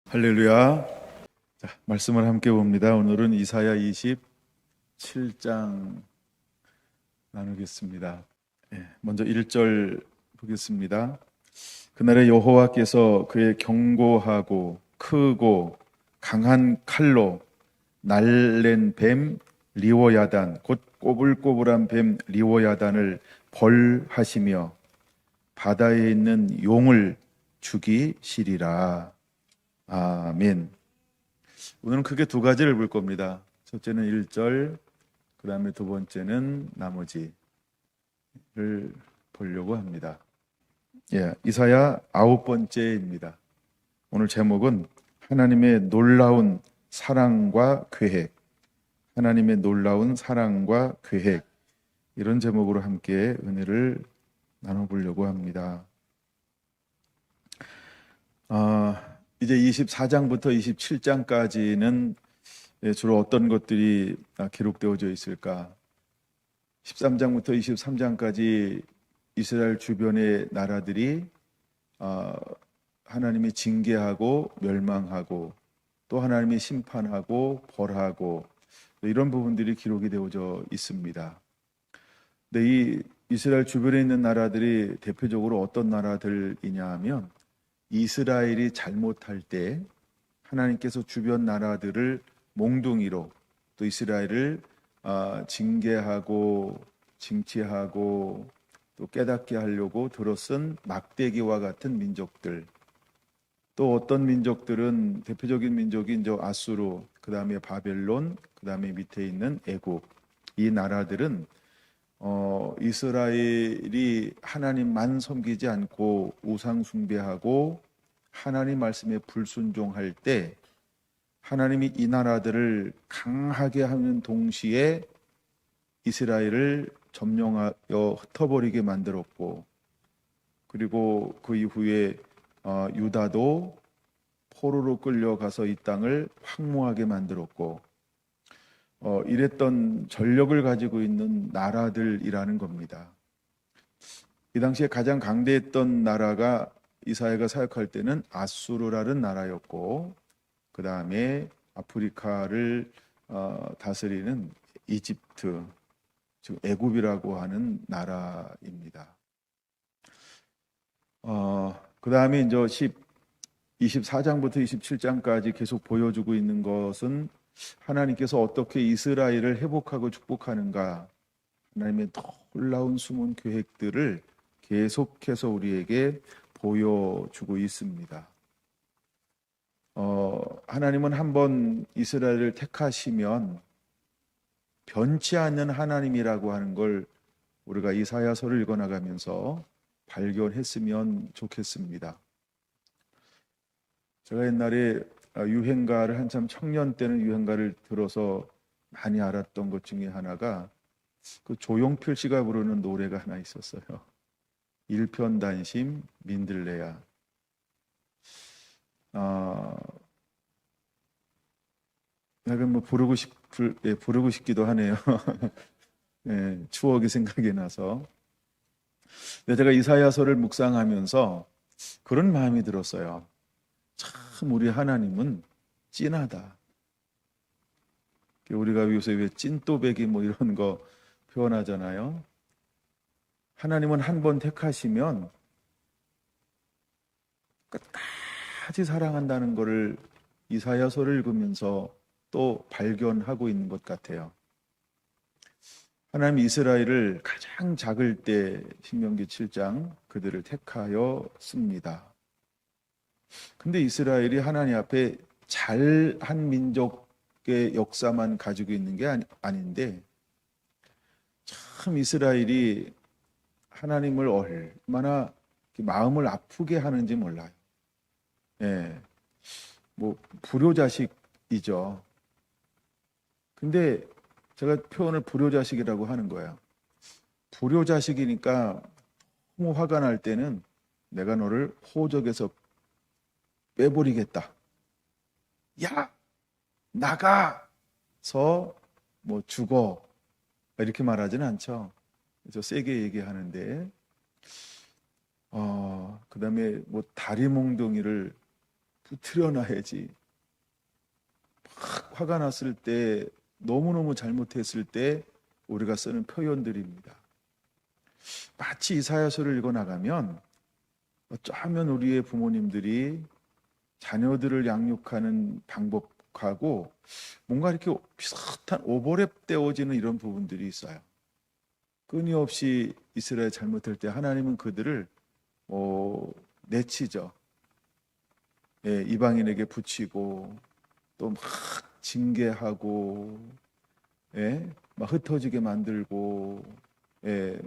할렐루야. 자, 말씀을 함께 봅니다. 오늘은 이사야 27장 나누겠습니다. 먼저 1절 보겠습니다. 그날에 여호와께서 그의 견고하고 크고 강한 칼로 날랜 뱀 리워야단 곧 꼬불꼬불한 뱀 리워야단을 벌하시며 바다에 있는 용을 죽이시리라. 아멘. 오늘은 크게 두 가지를 볼 겁니다. 첫째는 1절, 그 다음에 두 번째는 나머지를 보려고 합니다. 이사야 9번째입니다. 오늘 제목은 하나님의 놀라운 사랑과 계획, 하나님의 놀라운 사랑과 계획, 이런 제목으로 함께 은혜를 나눠보려고 합니다. 이제 24장부터 27장까지는 주로 어떤 것들이 기록되어져 있을까? 13장부터 23장까지 이스라엘 주변의 나라들이 하나님이 징계하고 멸망하고 또 하나님이 심판하고 벌하고 이런 부분들이 기록이 되어져 있습니다. 근데 이 이스라엘 주변에 있는 나라들이 대표적으로 어떤 나라들이냐 하면 이스라엘이 잘못할 때 하나님께서 주변 나라들을 몽둥이로 또 이스라엘을 징계하고 징치하고 또 깨닫게 하려고 들어쓴 막대기와 같은 민족들, 또 어떤 민족들은 대표적인 민족이 이제 아수르, 그 다음에 바벨론, 그 다음에 밑에 있는 애굽, 이 나라들은 이스라엘이 하나님만 섬기지 않고 우상 숭배하고 하나님 말씀에 불순종할 때 하나님이 이 나라들을 강하게 하는 동시에 이스라엘을 점령하여 흩어버리게 만들었고, 그리고 그 이후에 유다도 포로로 끌려가서 이 땅을 황무하게 만들었고, 이랬던 전력을 가지고 있는 나라들이라는 겁니다. 이 당시에 가장 강대했던 나라가 이사야가 사역할 때는 아수르라는 나라였고, 그 다음에 아프리카를 다스리는 이집트, 즉 애굽이라고 하는 나라입니다. 그 다음에 이제 24장부터 27장까지 계속 보여주고 있는 것은 하나님께서 어떻게 이스라엘을 회복하고 축복하는가, 하나님의 놀라운 숨은 계획들을 계속해서 우리에게 보여주고 있습니다. 하나님은 한번 이스라엘을 택하시면 변치 않는 하나님이라고 하는 걸 우리가 이사야서를 읽어나가면서 발견했으면 좋겠습니다. 제가 옛날에 유행가를 한참 청년 때는 유행가를 들어서 많이 알았던 것 중에 하나가 그 조용필 씨가 부르는 노래가 하나 있었어요. 일편단심 민들레야. 약간 뭐 부르고 싶기도 하네요. 네, 추억이 생각이 나서. 근데 제가 이사야서를 묵상하면서 그런 마음이 들었어요. 참 우리 하나님은 찐하다. 우리가 요새 왜 찐또배기 뭐 이런 거 표현하잖아요. 하나님은 한 번 택하시면 끝까지 사랑한다는 것을 이사야서를 읽으면서 또 발견하고 있는 것 같아요. 하나님 이스라엘을 가장 작을 때 신명기 7장 그들을 택하였습니다. 근데 이스라엘이 하나님 앞에 잘한 민족의 역사만 가지고 있는 게 아닌데 참 이스라엘이 하나님을 얼마나 마음을 아프게 하는지 몰라요. 뭐 불효자식이죠. 근데 제가 표현을 불효자식이라고 하는 거예요. 불효자식이니까 너무 화가 날 때는 내가 너를 호적에서 빼버리겠다. 야, 나가서 뭐 죽어. 이렇게 말하지는 않죠. 그래서 세게 얘기하는데, 그 다음에 뭐 다리 몽둥이를 붙들어놔야지. 막 화가 났을 때, 너무너무 잘못했을 때 우리가 쓰는 표현들입니다. 마치 이사야서를 읽어 나가면 어쩌면 우리의 부모님들이 자녀들을 양육하는 방법하고 뭔가 이렇게 비슷한 오버랩되어지는 이런 부분들이 있어요. 끊임없이 이스라엘 잘못할 때 하나님은 그들을 내치죠. 예, 이방인에게 붙이고 또 막 징계하고, 예, 막 흩어지게 만들고, 예,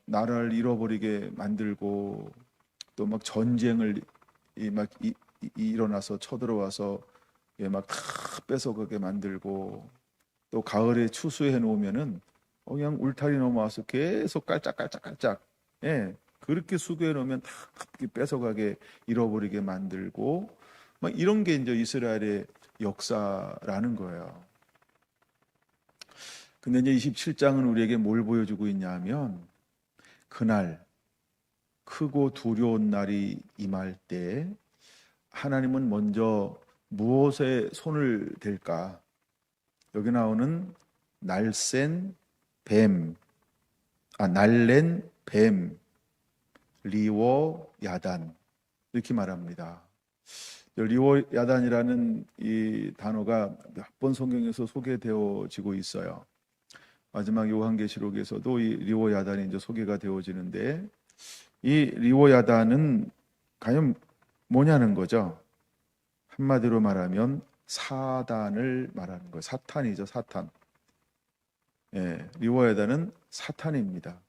나라를 잃어버리게 만들고, 또 막 전쟁을 일어나서 쳐들어와서, 예, 막 다 뺏어가게 만들고, 또 가을에 추수해 놓으면은 그냥 울타리 넘어와서 계속 깔짝깔짝깔짝, 예, 그렇게 수거해 놓으면 다 뺏어가게 잃어버리게 만들고, 막 이런 게 이제 이스라엘의 역사라는 거예요. 근데 이제 27장은 우리에게 뭘 보여주고 있냐 하면, 그날 크고 두려운 날이 임할 때 하나님은 먼저 무엇에 손을 댈까? 여기 나오는 날쌘 뱀, 날랜 뱀, 리워 야단, 이렇게 말합니다. 리워 야단이라는 이 단어가 몇 번 성경에서 소개되어지고 있어요. 마지막 요한계시록에서도 이 리워 야단이 이제 소개가 되어지는데, 이 리워 야단은 과연 뭐냐는 거죠. 한마디로 말하면 사단을 말하는 거예요. 사탄이죠, 사탄. 예, 리워 야단은 사탄입니다.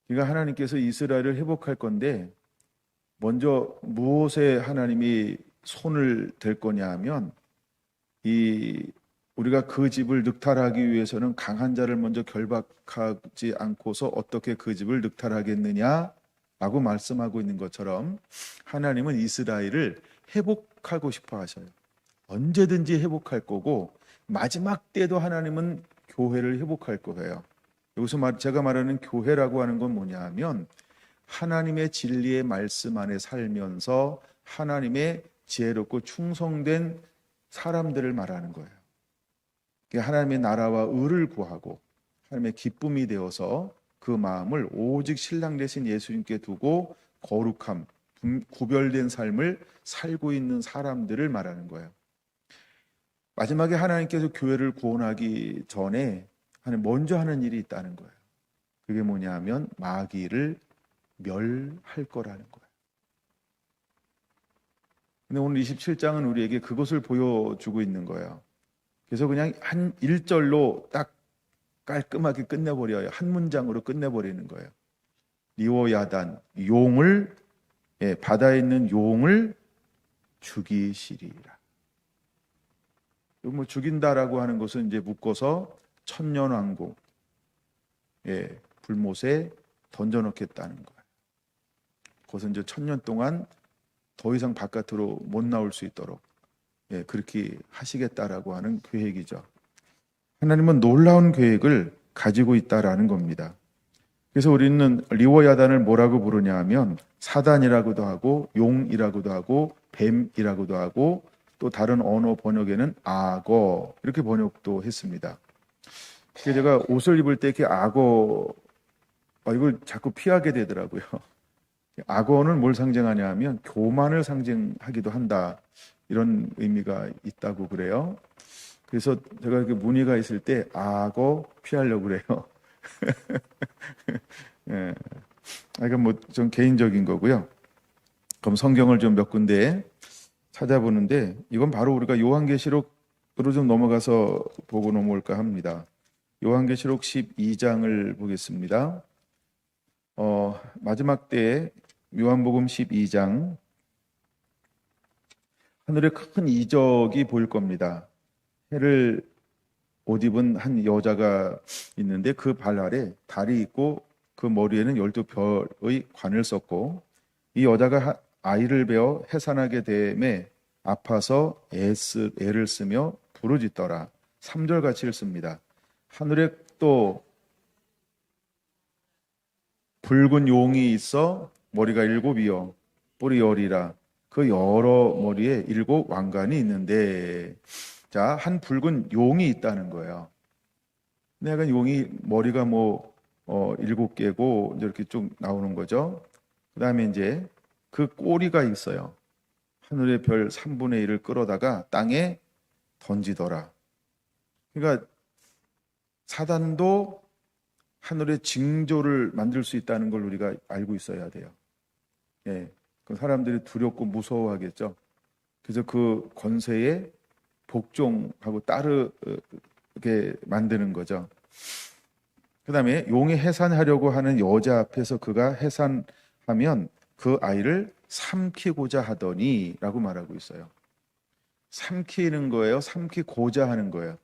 그러니까 하나님께서 이스라엘을 회복할 건데 먼저 무엇에 하나님이 손을 댈 거냐 하면, 우리가 그 집을 늑탈하기 위해서는 강한 자를 먼저 결박하지 않고서 어떻게 그 집을 늑탈하겠느냐라고 말씀하고 있는 것처럼, 하나님은 이스라엘을 회복하고 싶어 하셔요. 언제든지 회복할 거고, 마지막 때도 하나님은 교회를 회복할 거예요. 여기서 제가 말하는 교회라고 하는 건 뭐냐 하면, 하나님의 진리의 말씀 안에 살면서 하나님의 지혜롭고 충성된 사람들을 말하는 거예요. 하나님의 나라와 의를 구하고 하나님의 기쁨이 되어서 그 마음을 오직 신랑 되신 예수님께 두고 거룩함, 구별된 삶을 살고 있는 사람들을 말하는 거예요. 마지막에 하나님께서 교회를 구원하기 전에 먼저 하는 일이 있다는 거예요. 그게 뭐냐 하면 마귀를 멸할 거라는 거예요. 근데 오늘 27장은 우리에게 그것을 보여주고 있는 거예요. 그래서 그냥 한 1절로 딱 깔끔하게 끝내버려요. 한 문장으로 끝내버리는 거예요. 리워야단, 용을, 바다에 있는 용을 죽이시리라. 뭐 죽인다라고 하는 것은 이제 묶어서 천년왕국, 불못에 던져놓겠다는 거예요. 그것은 이제 1000년 동안 더 이상 바깥으로 못 나올 수 있도록 그렇게 하시겠다라고 하는 계획이죠. 하나님은 놀라운 계획을 가지고 있다라는 겁니다. 그래서 우리는 리워야단을 뭐라고 부르냐 하면 사단이라고도 하고 용이라고도 하고 뱀이라고도 하고, 또 다른 언어 번역에는 악어 이렇게 번역도 했습니다. 제가 옷을 입을 때 이렇게 악어, 이걸 자꾸 피하게 되더라고요. 악어는 뭘 상징하냐 하면 교만을 상징하기도 한다, 이런 의미가 있다고 그래요. 그래서 제가 이렇게 문의가 있을 때 악어 피하려고 그래요. 예. 이건 뭐 좀 개인적인 거고요. 그럼 성경을 좀 몇 군데 찾아보는데, 이건 바로 우리가 요한계시록으로 좀 넘어가서 보고 넘어올까 합니다. 요한계시록 12장을 보겠습니다. 마지막 때에 요한복음 12장, 하늘에 큰 이적이 보일 겁니다. 해를 옷 입은 한 여자가 있는데 그 발 아래 달이 있고 그 머리에는 12별의 관을 썼고, 이 여자가 아이를 베어 해산하게 됨에 아파서 애를 쓰며 부르짖더라. 3절 같이 읽습니다. 하늘에 또 붉은 용이 있어 머리가 7이요 뿔이 10이라. 그 여러 머리에 7왕관이 있는데, 자, 한 붉은 용이 있다는 거예요. 근데 용이 머리가 7개고 이렇게 쭉 나오는 거죠. 그 다음에 이제 그 꼬리가 있어요. 하늘의 별 3분의 1을 끌어다가 땅에 던지더라. 그러니까 사단도 하늘의 징조를 만들 수 있다는 걸 우리가 알고 있어야 돼요. 예. 그럼 사람들이 두렵고 무서워하겠죠. 그래서 그 권세에 복종하고 따르게 만드는 거죠. 그 다음에 용이 해산하려고 하는 여자 앞에서 그가 해산하면 그 아이를 삼키고자 하더니 라고 말하고 있어요. 삼키는 거예요? 삼키고자 하는 거예요?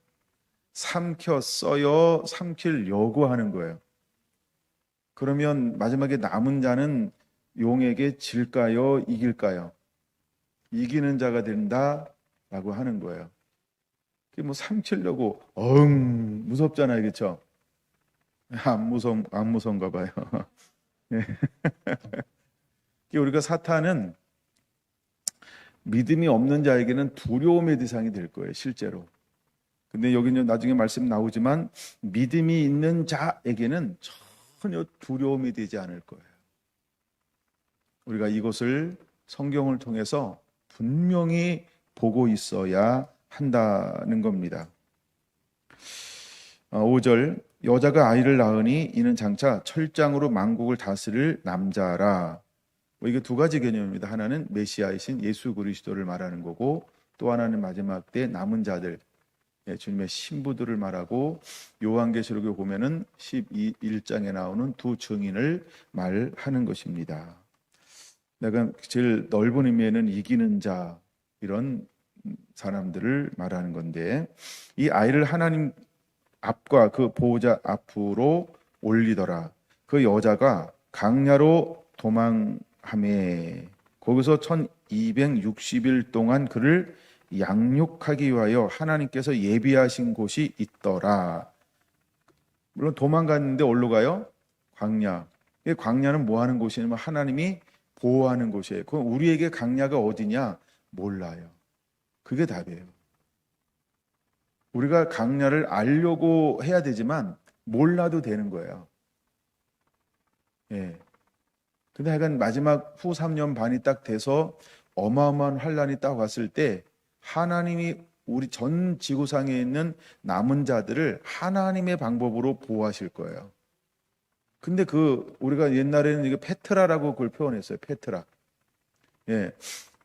삼켰어요? 삼키려고 하는 거예요? 그러면 마지막에 남은 자는 용에게 질까요? 이길까요? 이기는 자가 된다라고 하는 거예요. 그게 삼키려고 무섭잖아요, 그렇죠? 안 무서운가 봐요. 우리가 사탄은 믿음이 없는 자에게는 두려움의 대상이 될 거예요, 실제로. 근데 여기는 나중에 말씀 나오지만 믿음이 있는 자에게는 전혀 두려움이 되지 않을 거예요. 우리가 이것을 성경을 통해서 분명히 보고 있어야 한다는 겁니다. 5절 여자가 아이를 낳으니 이는 장차 철장으로 만국을 다스릴 남자라. 이게 두 가지 개념입니다. 하나는 메시아이신 예수 그리스도를 말하는 거고 또 하나는 마지막 때 남은 자들, 주님의 신부들을 말하고 요한계시록에 보면은 11장에 나오는 두 증인을 말하는 것입니다. 내가 제일 넓은 의미에는 이기는 자 이런 사람들을 말하는 건데 이 아이를 하나님 앞과 그 보호자 앞으로 올리더라. 그 여자가 강야로 도망하매 거기서 1260일 동안 그를 양육하기 위하여 하나님께서 예비하신 곳이 있더라. 물론 도망갔는데 어디로 가요? 광야. 광야는 뭐 하는 곳이냐면 하나님이 보호하는 곳이에요. 그럼 우리에게 광야가 어디냐? 몰라요. 그게 답이에요. 우리가 광야를 알려고 해야 되지만 몰라도 되는 거예요. 예. 근데 하여간 마지막 후 3년 반이 딱 돼서 어마어마한 환란이 딱 왔을 때 하나님이 우리 전 지구상에 있는 남은 자들을 하나님의 방법으로 보호하실 거예요. 근데 우리가 옛날에는 이게 페트라라고 그걸 표현했어요. 페트라. 예.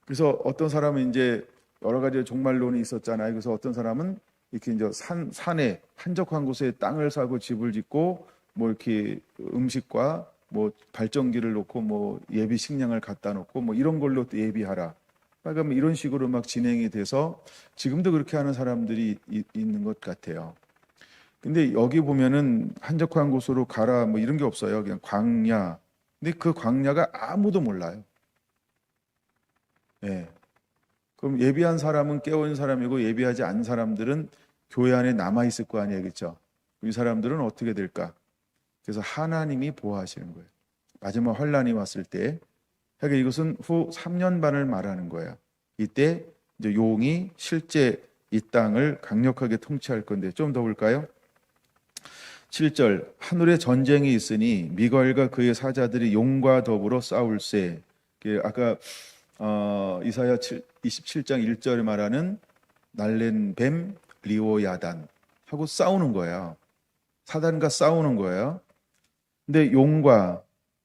그래서 어떤 사람은 이제 여러 가지 종말론이 있었잖아요. 그래서 어떤 사람은 이렇게 이제 산에 한적한 곳에 땅을 사고 집을 짓고 이렇게 음식과 발전기를 놓고 예비 식량을 갖다 놓고 이런 걸로 또 예비하라. 그러니까 이런 식으로 막 진행이 돼서 지금도 그렇게 하는 사람들이 있는 것 같아요. 근데 여기 보면은 한적한 곳으로 가라 이런 게 없어요. 그냥 광야. 근데 그 광야가 아무도 몰라요. 예. 그럼 예비한 사람은 깨어있는 사람이고 예비하지 않은 사람들은 교회 안에 남아있을 거 아니에요. 그렇죠? 이 사람들은 어떻게 될까? 그래서 하나님이 보호하시는 거예요. 마지막 환란이 왔을 때 그러니까 이것은 후 3년 반을 말하는 거예요. 이때 이제 용이 실제 이 땅을 강력하게 통치할 건데 좀 더 볼까요? 7절 하늘에 전쟁이 있으니 미가엘과 그의 사자들이 용과 더불어 싸울세. 아까 이사야 27장 1절에 말하는 날랜 뱀 리오야단 하고 싸우는 거예요. 사단과 싸우는 거예요. 근데 용과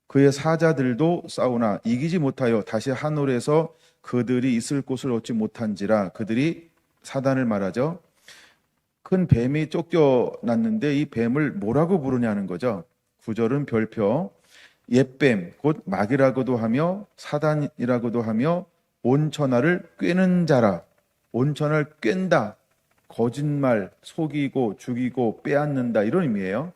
그의 사자들도 싸우나 이기지 못하여 다시 하늘에서 그들이 있을 곳을 얻지 못한지라. 그들이 사단을 말하죠. 큰 뱀이 쫓겨났는데 이 뱀을 뭐라고 부르냐는 거죠. 9절은 별표 옛뱀 곧 마귀라고도 하며 사단이라고도 하며 온천하를 꿰는 자라. 온천을 꿰다 거짓말, 속이고 죽이고 빼앗는다 이런 의미예요.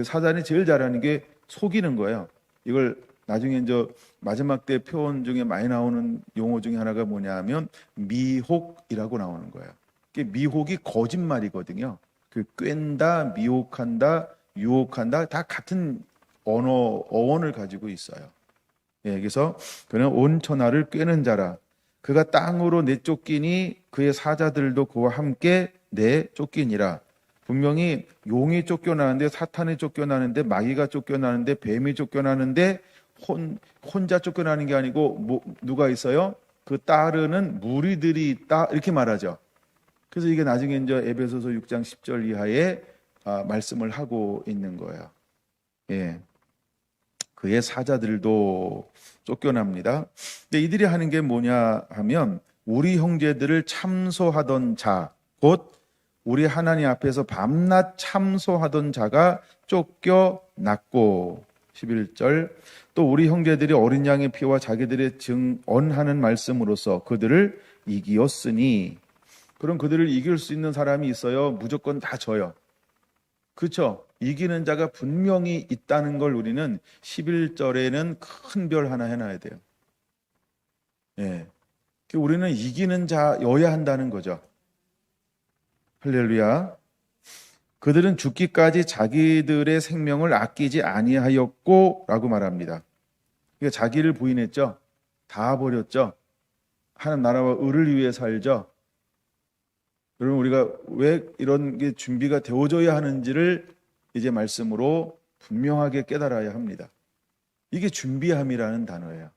사단이 제일 잘하는 게 속이는 거예요. 이걸 나중에 이제 마지막 때 표현 중에 많이 나오는 용어 중에 하나가 뭐냐면 미혹이라고 나오는 거예요. 미혹이 거짓말이거든요. 꿰다, 미혹한다, 유혹한다 다 같은 어원을 가지고 있어요. 그래서 그는 온 천하를 꿰는 자라. 그가 땅으로 내쫓기니 그의 사자들도 그와 함께 내쫓기니라. 분명히 용이 쫓겨나는데, 사탄이 쫓겨나는데, 마귀가 쫓겨나는데, 뱀이 쫓겨나는데 혼자 쫓겨나는 게 아니고 누가 있어요? 그 따르는 무리들이 있다, 이렇게 말하죠. 그래서 이게 나중에 이제 에베소서 6장 10절 이하에 말씀을 하고 있는 거예요. 예. 그의 사자들도 쫓겨납니다. 근데 이들이 하는 게 뭐냐 하면, 우리 형제들을 참소하던 자, 곧 우리 하나님 앞에서 밤낮 참소하던 자가 쫓겨났고, 11절, 또 우리 형제들이 어린 양의 피와 자기들의 증언하는 말씀으로써 그들을 이기었으니. 그럼 그들을 이길 수 있는 사람이 있어요? 무조건 다 져요. 그렇죠? 이기는 자가 분명히 있다는 걸 우리는 11절에는 큰 별 하나 해놔야 돼요. 예. 우리는 이기는 자여야 한다는 거죠. 할렐루야. 그들은 죽기까지 자기들의 생명을 아끼지 아니하였고 라고 말합니다. 그러니까 자기를 부인했죠. 다 버렸죠. 하나님 나라와 의를 위해 살죠. 여러분, 우리가 왜 이런 게 준비가 되어져야 하는지를 이제 말씀으로 분명하게 깨달아야 합니다. 이게 준비함이라는 단어예요.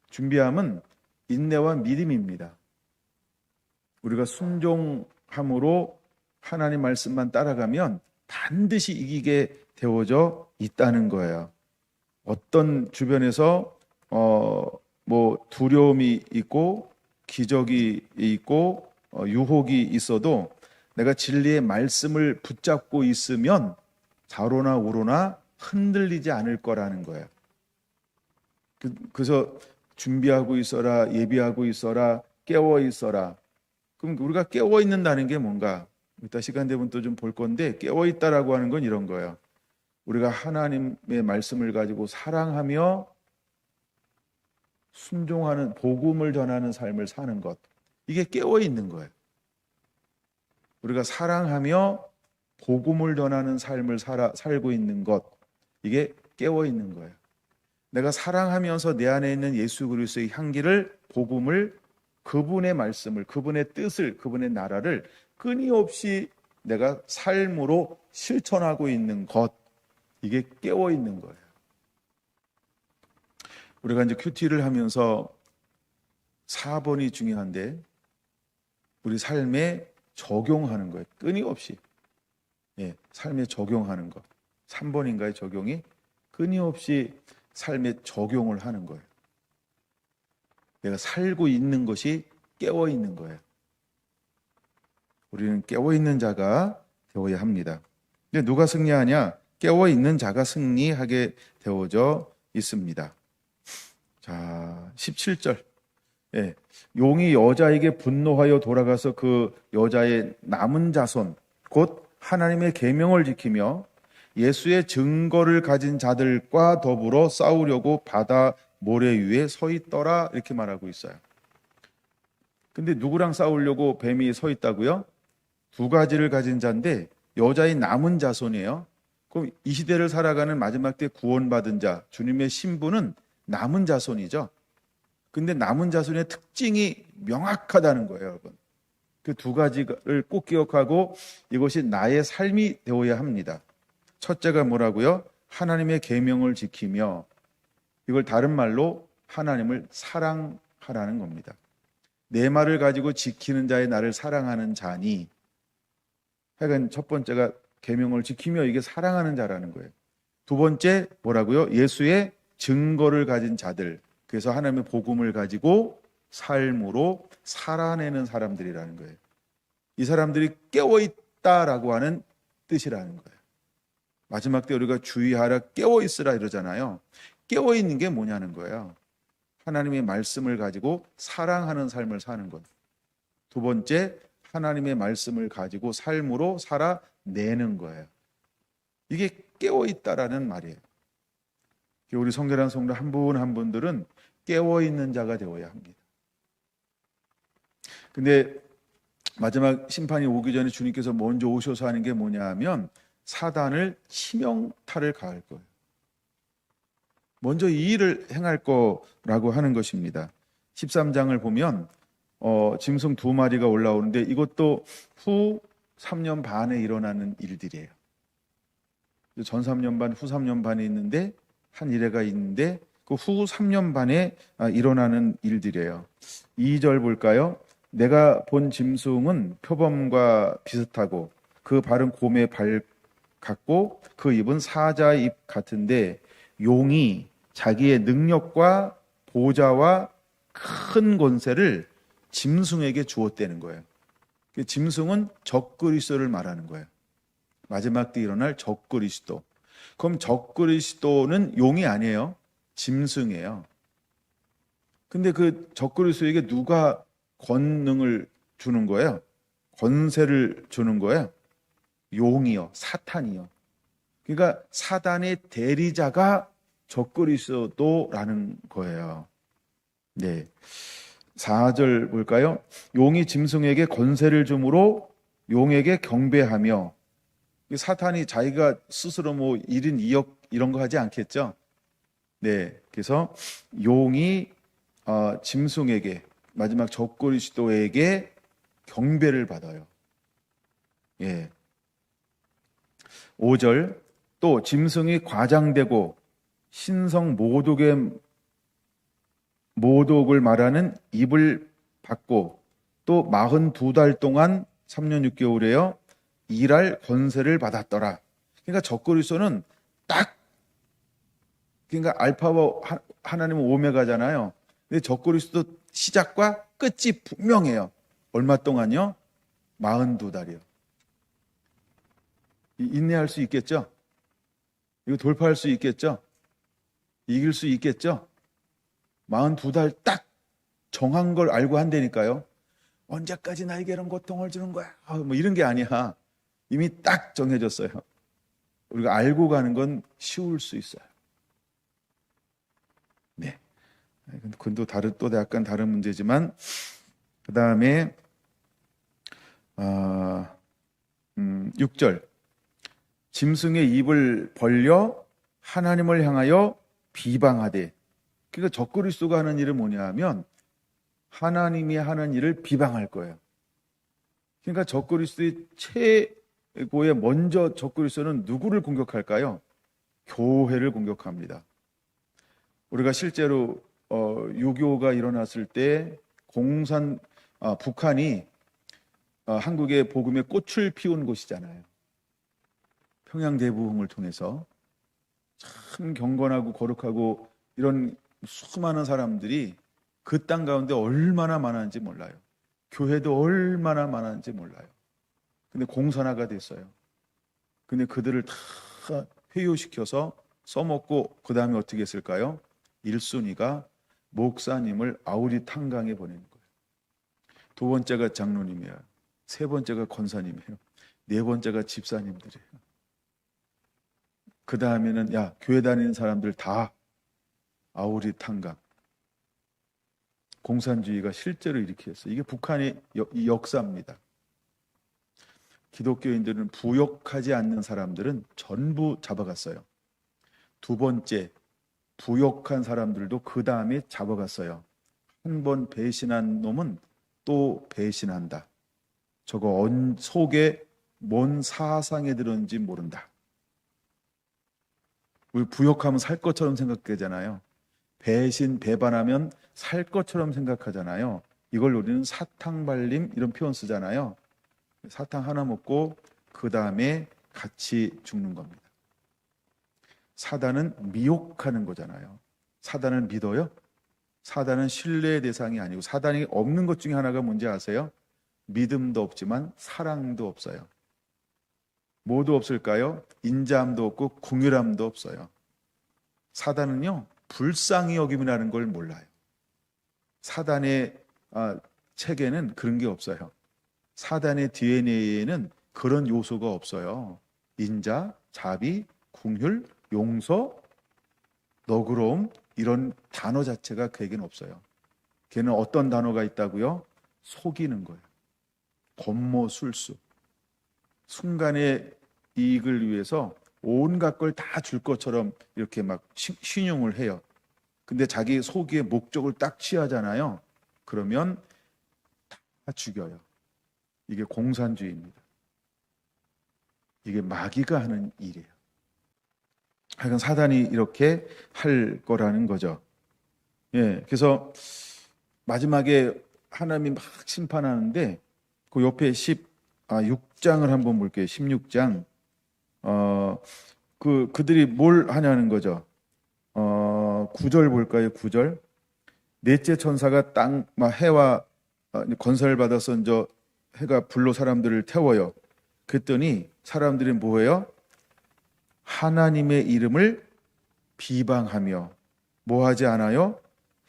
준비함은 인내와 믿음입니다. 우리가 순종함으로 하나님 말씀만 따라가면 반드시 이기게 되어져 있다는 거예요. 어떤 주변에서 두려움이 있고 기적이 있고 유혹이 있어도 내가 진리의 말씀을 붙잡고 있으면 좌로나 우로나 흔들리지 않을 거라는 거예요. 그래서 준비하고 있어라, 예비하고 있어라, 깨어 있어라. 그럼 우리가 깨어 있는다는 게 뭔가? 이따 시간 되면 또 좀 볼 건데, 깨어 있다라고 하는 건 이런 거예요. 우리가 하나님의 말씀을 가지고 사랑하며 순종하는, 복음을 전하는 삶을 사는 것. 이게 깨어 있는 거예요. 우리가 사랑하며 복음을 전하는 삶을 살고 있는 것. 이게 깨어 있는 거예요. 내가 사랑하면서 내 안에 있는 예수 그리스도의 향기를, 복음을, 그분의 말씀을, 그분의 뜻을, 그분의 나라를 끊임없이 내가 삶으로 실천하고 있는 것. 이게 깨어 있는 거예요. 우리가 이제 큐티를 하면서 4번이 중요한데, 우리 삶에 적용하는 거예요. 끊임없이. 삶에 적용하는 것. 3번인가요, 적용이? 끊임없이 삶에 적용을 하는 거예요. 내가 살고 있는 것이 깨어 있는 거예요. 우리는 깨어 있는 자가 되어야 합니다. 근데 누가 승리하냐? 깨어 있는 자가 승리하게 되어져 있습니다. 자, 17절. 용이 여자에게 분노하여 돌아가서 그 여자의 남은 자손, 곧 하나님의 계명을 지키며 예수의 증거를 가진 자들과 더불어 싸우려고 바다 모래 위에 서 있더라, 이렇게 말하고 있어요. 근데 누구랑 싸우려고 뱀이 서 있다고요? 두 가지를 가진 자인데 여자의 남은 자손이에요. 그럼 이 시대를 살아가는 마지막 때 구원받은 자, 주님의 신부는 남은 자손이죠. 근데 남은 자손의 특징이 명확하다는 거예요, 여러분. 그 두 가지를 꼭 기억하고 이것이 나의 삶이 되어야 합니다. 첫째가 뭐라고요? 하나님의 계명을 지키며, 이걸 다른 말로 하나님을 사랑하라는 겁니다. 내 말을 가지고 지키는 자의 나를 사랑하는 자니, 하여간 첫 번째가 계명을 지키며, 이게 사랑하는 자라는 거예요. 두 번째 뭐라고요? 예수의 증거를 가진 자들, 그래서 하나님의 복음을 가지고 삶으로 살아내는 사람들이라는 거예요. 이 사람들이 깨어있다라고 하는 뜻이라는 거예요. 마지막 때 우리가 주의하라, 깨어있으라 이러잖아요. 깨어있는 게 뭐냐는 거예요. 하나님의 말씀을 가지고 사랑하는 삶을 사는 것. 두 번째, 하나님의 말씀을 가지고 삶으로 살아내는 거예요. 이게 깨어있다라는 말이에요. 우리 성결한 성도 한 분 한 분들은 깨어있는 자가 되어야 합니다. 근데 마지막 심판이 오기 전에 주님께서 먼저 오셔서 하는 게 뭐냐 하면 사단을 치명타를 가할 거예요. 먼저 이 일을 행할 거라고 하는 것입니다. 13장을 보면 짐승 두 마리가 올라오는데 이것도 후 3년 반에 일어나는 일들이에요. 전 3년 반, 후 3년 반에 있는데 한 일회가 있는데 그 후 3년 반에 일어나는 일들이에요. 2절 볼까요? 내가 본 짐승은 표범과 비슷하고 그 발은 곰의 발 같고 그 입은 사자의 입 같은데 용이 자기의 능력과 보좌와 큰 권세를 짐승에게 주었다는 거예요. 짐승은 적그리스도를 말하는 거예요. 마지막 때 일어날 적그리스도. 그럼 적그리스도는 용이 아니에요. 짐승이에요. 근데 그 적그리스도에게 누가 권능을 주는 거예요? 권세를 주는 거예요? 용이요, 사탄이요. 그러니까 사단의 대리자가 적그리스도라는 거예요. 네. 4절 볼까요? 용이 짐승에게 권세를 주므로 용에게 경배하며, 사탄이 자기가 스스로 뭐 1인 2역 이런 거 하지 않겠죠? 네. 그래서 용이 짐승에게, 마지막 적그리스도에게 경배를 받아요. 예. 5절 또 짐승이 과장되고 신성 모독을 말하는 입을 받고 또 42달 동안 3년 6개월에요 일할 권세를 받았더라. 그러니까 적그리스도는 딱, 그러니까 알파와 하나님은 오메가잖아요. 근데 적그리스도 시작과 끝이 분명해요. 얼마 동안요? 42달이요. 인내할 수 있겠죠? 이거 돌파할 수 있겠죠? 이길 수 있겠죠? 42달 딱 정한 걸 알고 한다니까요. 언제까지 나에게 이런 고통을 주는 거야? 뭐 이런 게 아니야. 이미 딱 정해졌어요. 우리가 알고 가는 건 쉬울 수 있어요. 네. 그건 또 약간 다른 문제지만, 그 다음에 6절 짐승의 입을 벌려 하나님을 향하여 비방하되. 그러니까 적그리스도가 하는 일은 뭐냐 하면 하나님이 하는 일을 비방할 거예요. 그러니까 적그리스도의 최고의 먼저 적그리스도는 누구를 공격할까요? 교회를 공격합니다. 우리가 실제로 6.25가 일어났을 때 북한이 한국의 복음의 꽃을 피운 곳이잖아요. 평양대부흥을 통해서 참 경건하고 거룩하고 이런 수많은 사람들이 그 땅 가운데 얼마나 많았는지 몰라요. 교회도 얼마나 많았는지 몰라요. 근데 공산화가 됐어요. 근데 그들을 다 회유시켜서 써먹고 그 다음에 어떻게 했을까요? 1순위가 목사님을 아우리 탄강에 보내는 거예요. 두 번째가 장로님이에요. 세 번째가 권사님이에요. 네 번째가 집사님들이에요. 그 다음에는 교회 다니는 사람들 다 아우리 탄강. 공산주의가 실제로 이렇게 했어요. 이게 북한의 역사입니다. 기독교인들은 부역하지 않는 사람들은 전부 잡아갔어요. 두 번째, 부역한 사람들도 그 다음에 잡아갔어요. 한 번 배신한 놈은 또 배신한다. 저거 속에 뭔 사상에 들었는지 모른다. 우리 부역하면 살 것처럼 생각하잖아요. 배반하면 살 것처럼 생각하잖아요. 이걸 우리는 사탕발림 이런 표현 쓰잖아요. 사탕 하나 먹고 그 다음에 같이 죽는 겁니다. 사단은 미혹하는 거잖아요. 사단을 믿어요? 사단은 신뢰의 대상이 아니고, 사단이 없는 것 중에 하나가 뭔지 아세요? 믿음도 없지만 사랑도 없어요. 뭐도 없을까요? 인자함도 없고 궁휼함도 없어요. 사단은요, 불쌍히 여김이라는 걸 몰라요. 사단의 책에는 그런 게 없어요. 사단의 DNA에는 그런 요소가 없어요. 인자, 자비, 궁휼, 용서, 너그러움, 이런 단어 자체가 그에게는 없어요. 걔는 어떤 단어가 있다고요? 속이는 거예요. 권모술수. 순간의 이익을 위해서 온갖 걸 다 줄 것처럼 이렇게 막 신용을 해요. 근데 자기 소기의 목적을 딱 취하잖아요. 그러면 다 죽여요. 이게 공산주의입니다. 이게 마귀가 하는 일이에요. 하여간 사단이 이렇게 할 거라는 거죠. 예, 그래서 마지막에 하나님이 막 심판하는데 그 옆에 6장을 한번 볼게요. 16장. 그들이 뭘 하냐는 거죠. 9절 볼까요? 9절. 넷째 천사가 해와 건설을 받아서 이제 해가 불로 사람들을 태워요. 그랬더니 사람들이 뭐예요? 하나님의 이름을 비방하며 뭐하지 않아요?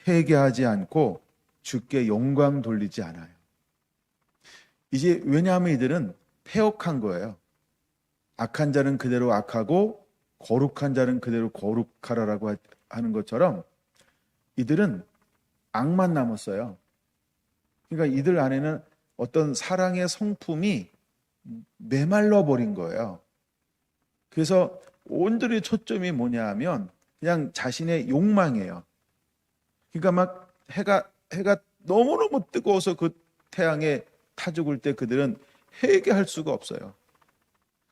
회개하지 않고 주께 영광 돌리지 않아요. 이제 왜냐하면 이들은 패역한 거예요. 악한 자는 그대로 악하고 거룩한 자는 그대로 거룩하라라고 하는 것처럼 이들은 악만 남았어요. 그러니까 이들 안에는 어떤 사랑의 성품이 메말라 버린 거예요. 그래서 온전히 초점이 뭐냐 하면 그냥 자신의 욕망이에요. 그러니까 막 해가 너무너무 뜨거워서 그 태양에 타 죽을 때 그들은 회개할 수가 없어요.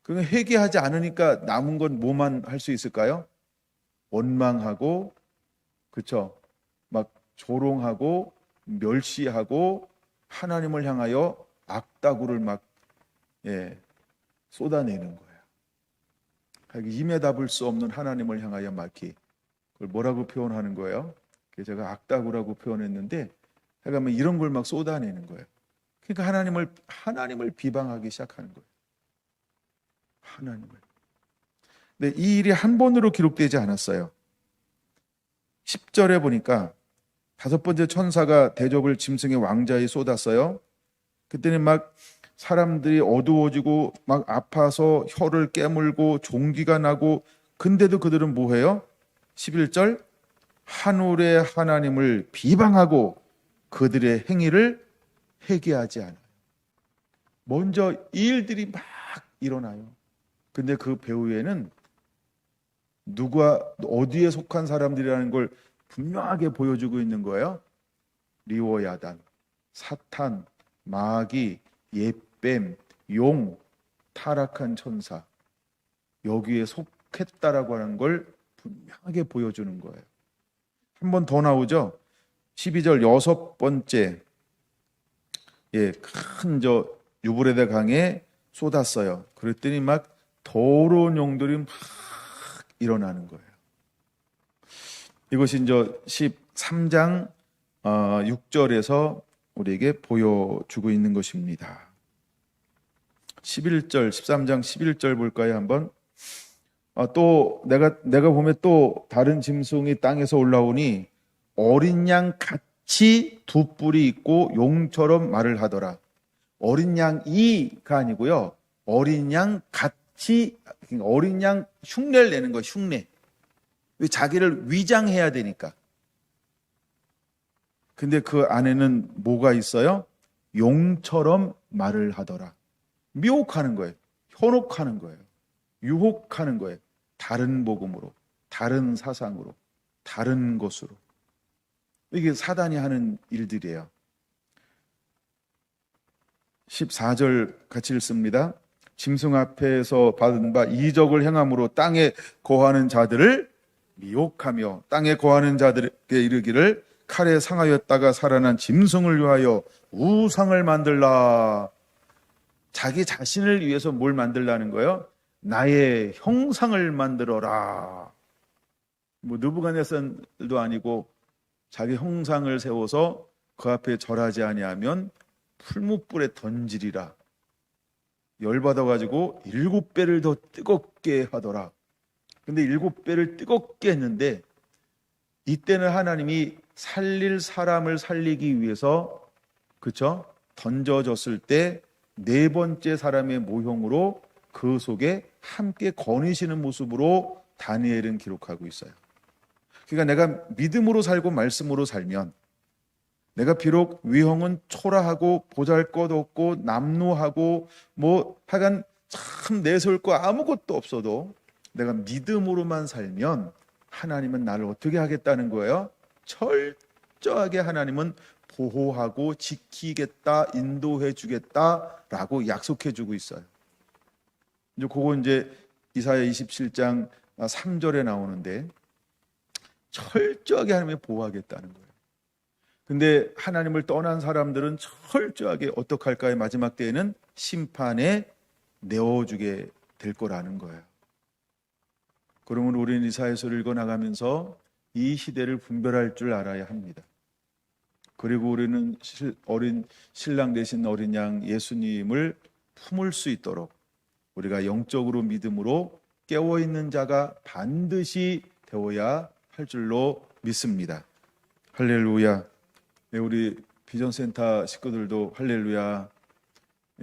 그러니까 회개하지 않으니까 남은 건 뭐만 할 수 있을까요? 원망하고, 그렇죠? 막 조롱하고 멸시하고 하나님을 향하여 악다구를 막 쏟아내는 거예요. 임에답을 수 없는 하나님을 향하여 막히 그걸 뭐라고 표현하는 거예요? 제가 악다구라고 표현했는데 그러니까 이런 걸 막 쏟아내는 거예요. 그러니까 하나님을 비방하기 시작하는 거예요. 하나님을. 근데 이 일이 한 번으로 기록되지 않았어요. 10절에 보니까 5번째 천사가 대접을 짐승의 왕자에 쏟았어요. 그때는 막 사람들이 어두워지고 막 아파서 혀를 깨물고 종기가 나고, 근데도 그들은 뭐해요? 11절 하늘의 하나님을 비방하고 그들의 행위를 회개하지 않아요. 먼저 이 일들이 막 일어나요. 근데 그 배후에는 누가 어디에 속한 사람들이라는 걸 분명하게 보여주고 있는 거예요. 리워야단, 사탄, 마귀, 옛뱀, 용, 타락한 천사, 여기에 속했다라고 하는 걸 분명하게 보여주는 거예요. 한 번 더 나오죠. 12절 6번째 큰 유브레데 강에 쏟았어요. 그랬더니 막 더러운 용들이 막 일어나는 거예요. 이것이 이제 13장 6절에서 우리에게 보여주고 있는 것입니다. 13장 11절 볼까요? 한번. 또 내가 보면 또 다른 짐승이 땅에서 올라오니 어린 양 같이 두 뿔이 있고 용처럼 말을 하더라. 어린 양이가 아니고요. 어린 양 같이, 어린 양 흉내를 내는 거예요. 흉내. 왜? 자기를 위장해야 되니까. 근데 그 안에는 뭐가 있어요? 용처럼 말을 하더라. 미혹하는 거예요. 현혹하는 거예요. 유혹하는 거예요. 다른 복음으로, 다른 사상으로, 다른 것으로. 이게 사단이 하는 일들이에요. 14절 같이 읽습니다. 짐승 앞에서 받은 바 이적을 행함으로 땅에 거하는 자들을 미혹하며 땅에 거하는 자들에게 이르기를 칼에 상하였다가 살아난 짐승을 위하여 우상을 만들라. 자기 자신을 위해서 뭘 만들라는 거예요? 나의 형상을 만들어라. 느부갓네살도 아니고 자기 형상을 세워서 그 앞에 절하지 아니하면 풀무불에 던지리라. 열받아가지고 7배를 더 뜨겁게 하더라. 근데 7배를 뜨겁게 했는데 이때는 하나님이 살릴 사람을 살리기 위해서, 그쵸? 던져졌을 때 4번째 사람의 모형으로 그 속에 함께 거니시는 모습으로 다니엘은 기록하고 있어요. 그러니까 내가 믿음으로 살고 말씀으로 살면 내가 비록 위형은 초라하고 보잘것없고 남루하고 하여간 참 내세울 거 아무것도 없어도 내가 믿음으로만 살면 하나님은 나를 어떻게 하겠다는 거예요? 철저하게 하나님은 보호하고 지키겠다, 인도해 주겠다라고 약속해 주고 있어요. 이제 그거 이제 이사야 27장 3절에 나오는데 철저하게 하나님이 보호하겠다는 거예요. 근데 하나님을 떠난 사람들은 철저하게 어떻게 할까요? 마지막 때에는 심판에 내어주게 될 거라는 거예요. 그러면 우리는 이사야서를 읽어나가면서 이 시대를 분별할 줄 알아야 합니다. 그리고 우리는 어린 신랑 되신 어린 양 예수님을 품을 수 있도록 우리가 영적으로 믿음으로 깨어있는 자가 반드시 되어야 할 줄로 믿습니다. 할렐루야. 네, 우리 비전센터 식구들도 할렐루야.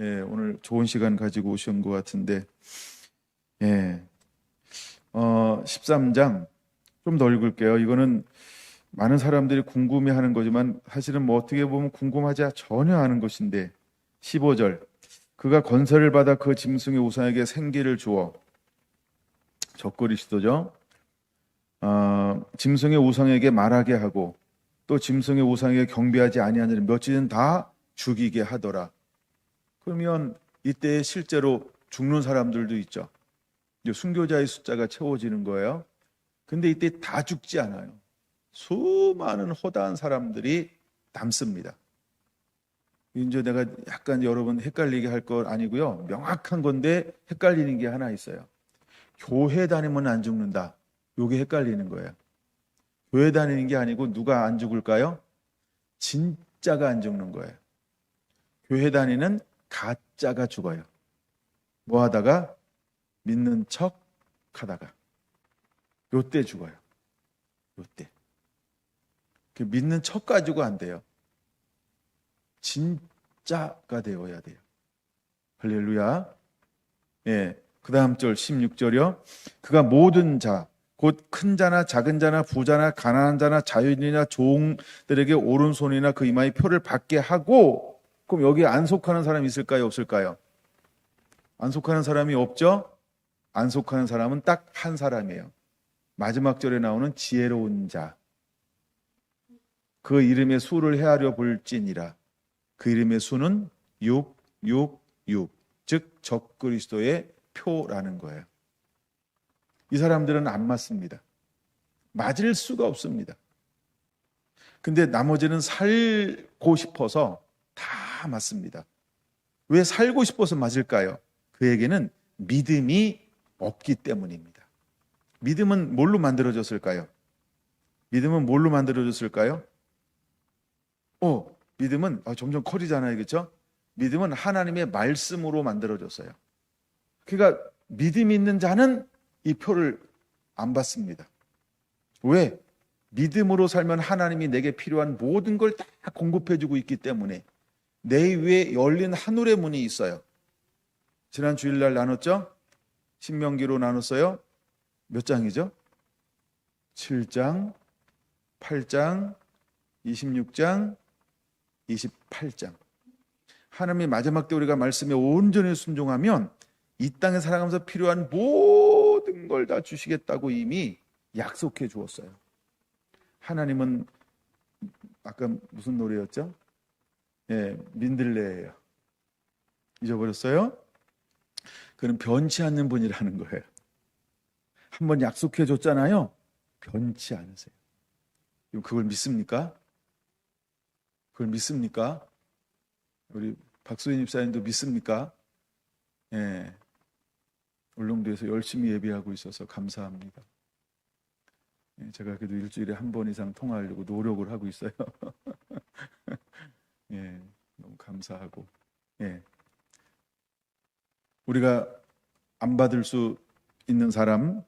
예, 오늘 좋은 시간 가지고 오신 것 같은데, 예, 13장 좀 더 읽을게요. 이거는 많은 사람들이 궁금해하는 거지만 사실은 뭐 어떻게 보면 궁금하지 전혀 않은 것인데 15절 그가 건설을 받아 그 짐승의 우상에게 생기를 주어 적그리스도죠. 짐승의 우상에게 말하게 하고 또 짐승의 우상에게 경배하지 아니하는 몇지는 다 죽이게 하더라. 그러면 이때 실제로 죽는 사람들도 있죠. 이제 순교자의 숫자가 채워지는 거예요. 근데 이때 다 죽지 않아요. 수많은 허다한 사람들이 남습니다. 이제 내가 약간 여러분 헷갈리게 할 건 아니고요. 명확한 건데 헷갈리는 게 하나 있어요. 교회 다니면 안 죽는다. 이게 헷갈리는 거예요. 교회 다니는 게 아니고 누가 안 죽을까요? 진짜가 안 죽는 거예요. 교회 다니는 가짜가 죽어요. 뭐 하다가? 믿는 척 하다가. 요때 죽어요. 요때. 믿는 척 가지고 안 돼요. 진짜가 되어야 돼요. 할렐루야. 예. 그 다음 절 16절이요. 그가 모든 자, 곧 큰 자나 작은 자나 부자나 가난한 자나 자유인이나 종들에게 오른손이나 그 이마에 표를 받게 하고, 그럼 여기 안 속하는 사람이 있을까요? 없을까요? 안 속하는 사람이 없죠? 안 속하는 사람은 딱 한 사람이에요. 마지막 절에 나오는 지혜로운 자. 그 이름의 수를 헤아려 볼지니라. 그 이름의 수는 666, 즉 적그리스도의 표라는 거예요. 이 사람들은 안 맞습니다. 맞을 수가 없습니다. 근데 나머지는 살고 싶어서 다 맞습니다. 왜 살고 싶어서 맞을까요? 그에게는 믿음이 없기 때문입니다. 믿음은 뭘로 만들어졌을까요? 믿음은 뭘로 만들어졌을까요? 믿음은 점점 커지잖아요. 그렇죠? 믿음은 하나님의 말씀으로 만들어졌어요. 그러니까 믿음 있는 자는 이 표를 안 받습니다. 왜? 믿음으로 살면 하나님이 내게 필요한 모든 걸 다 공급해주고 있기 때문에 내 위에 열린 하늘의 문이 있어요. 지난 주일날 나눴죠? 신명기로 나눴어요. 몇 장이죠? 7장, 8장, 26장, 28장. 하나님이 마지막 때 우리가 말씀에 온전히 순종하면 이 땅에 살아가면서 필요한 모든 걸 다 주시겠다고 이미 약속해 주었어요. 하나님은 아까 무슨 노래였죠? 예, 민들레예요. 잊어버렸어요? 그는 변치 않는 분이라는 거예요. 한번 약속해 줬잖아요. 변치 않으세요. 그걸 믿습니까? 그걸 믿습니까? 우리 박수인 집사님도 믿습니까? 예. 울릉도에서 열심히 예배하고 있어서 감사합니다. 예, 제가 그래도 일주일에 한 번 이상 통화하려고 노력을 하고 있어요. 예, 너무 감사하고. 예. 우리가 안 받을 수 있는 사람,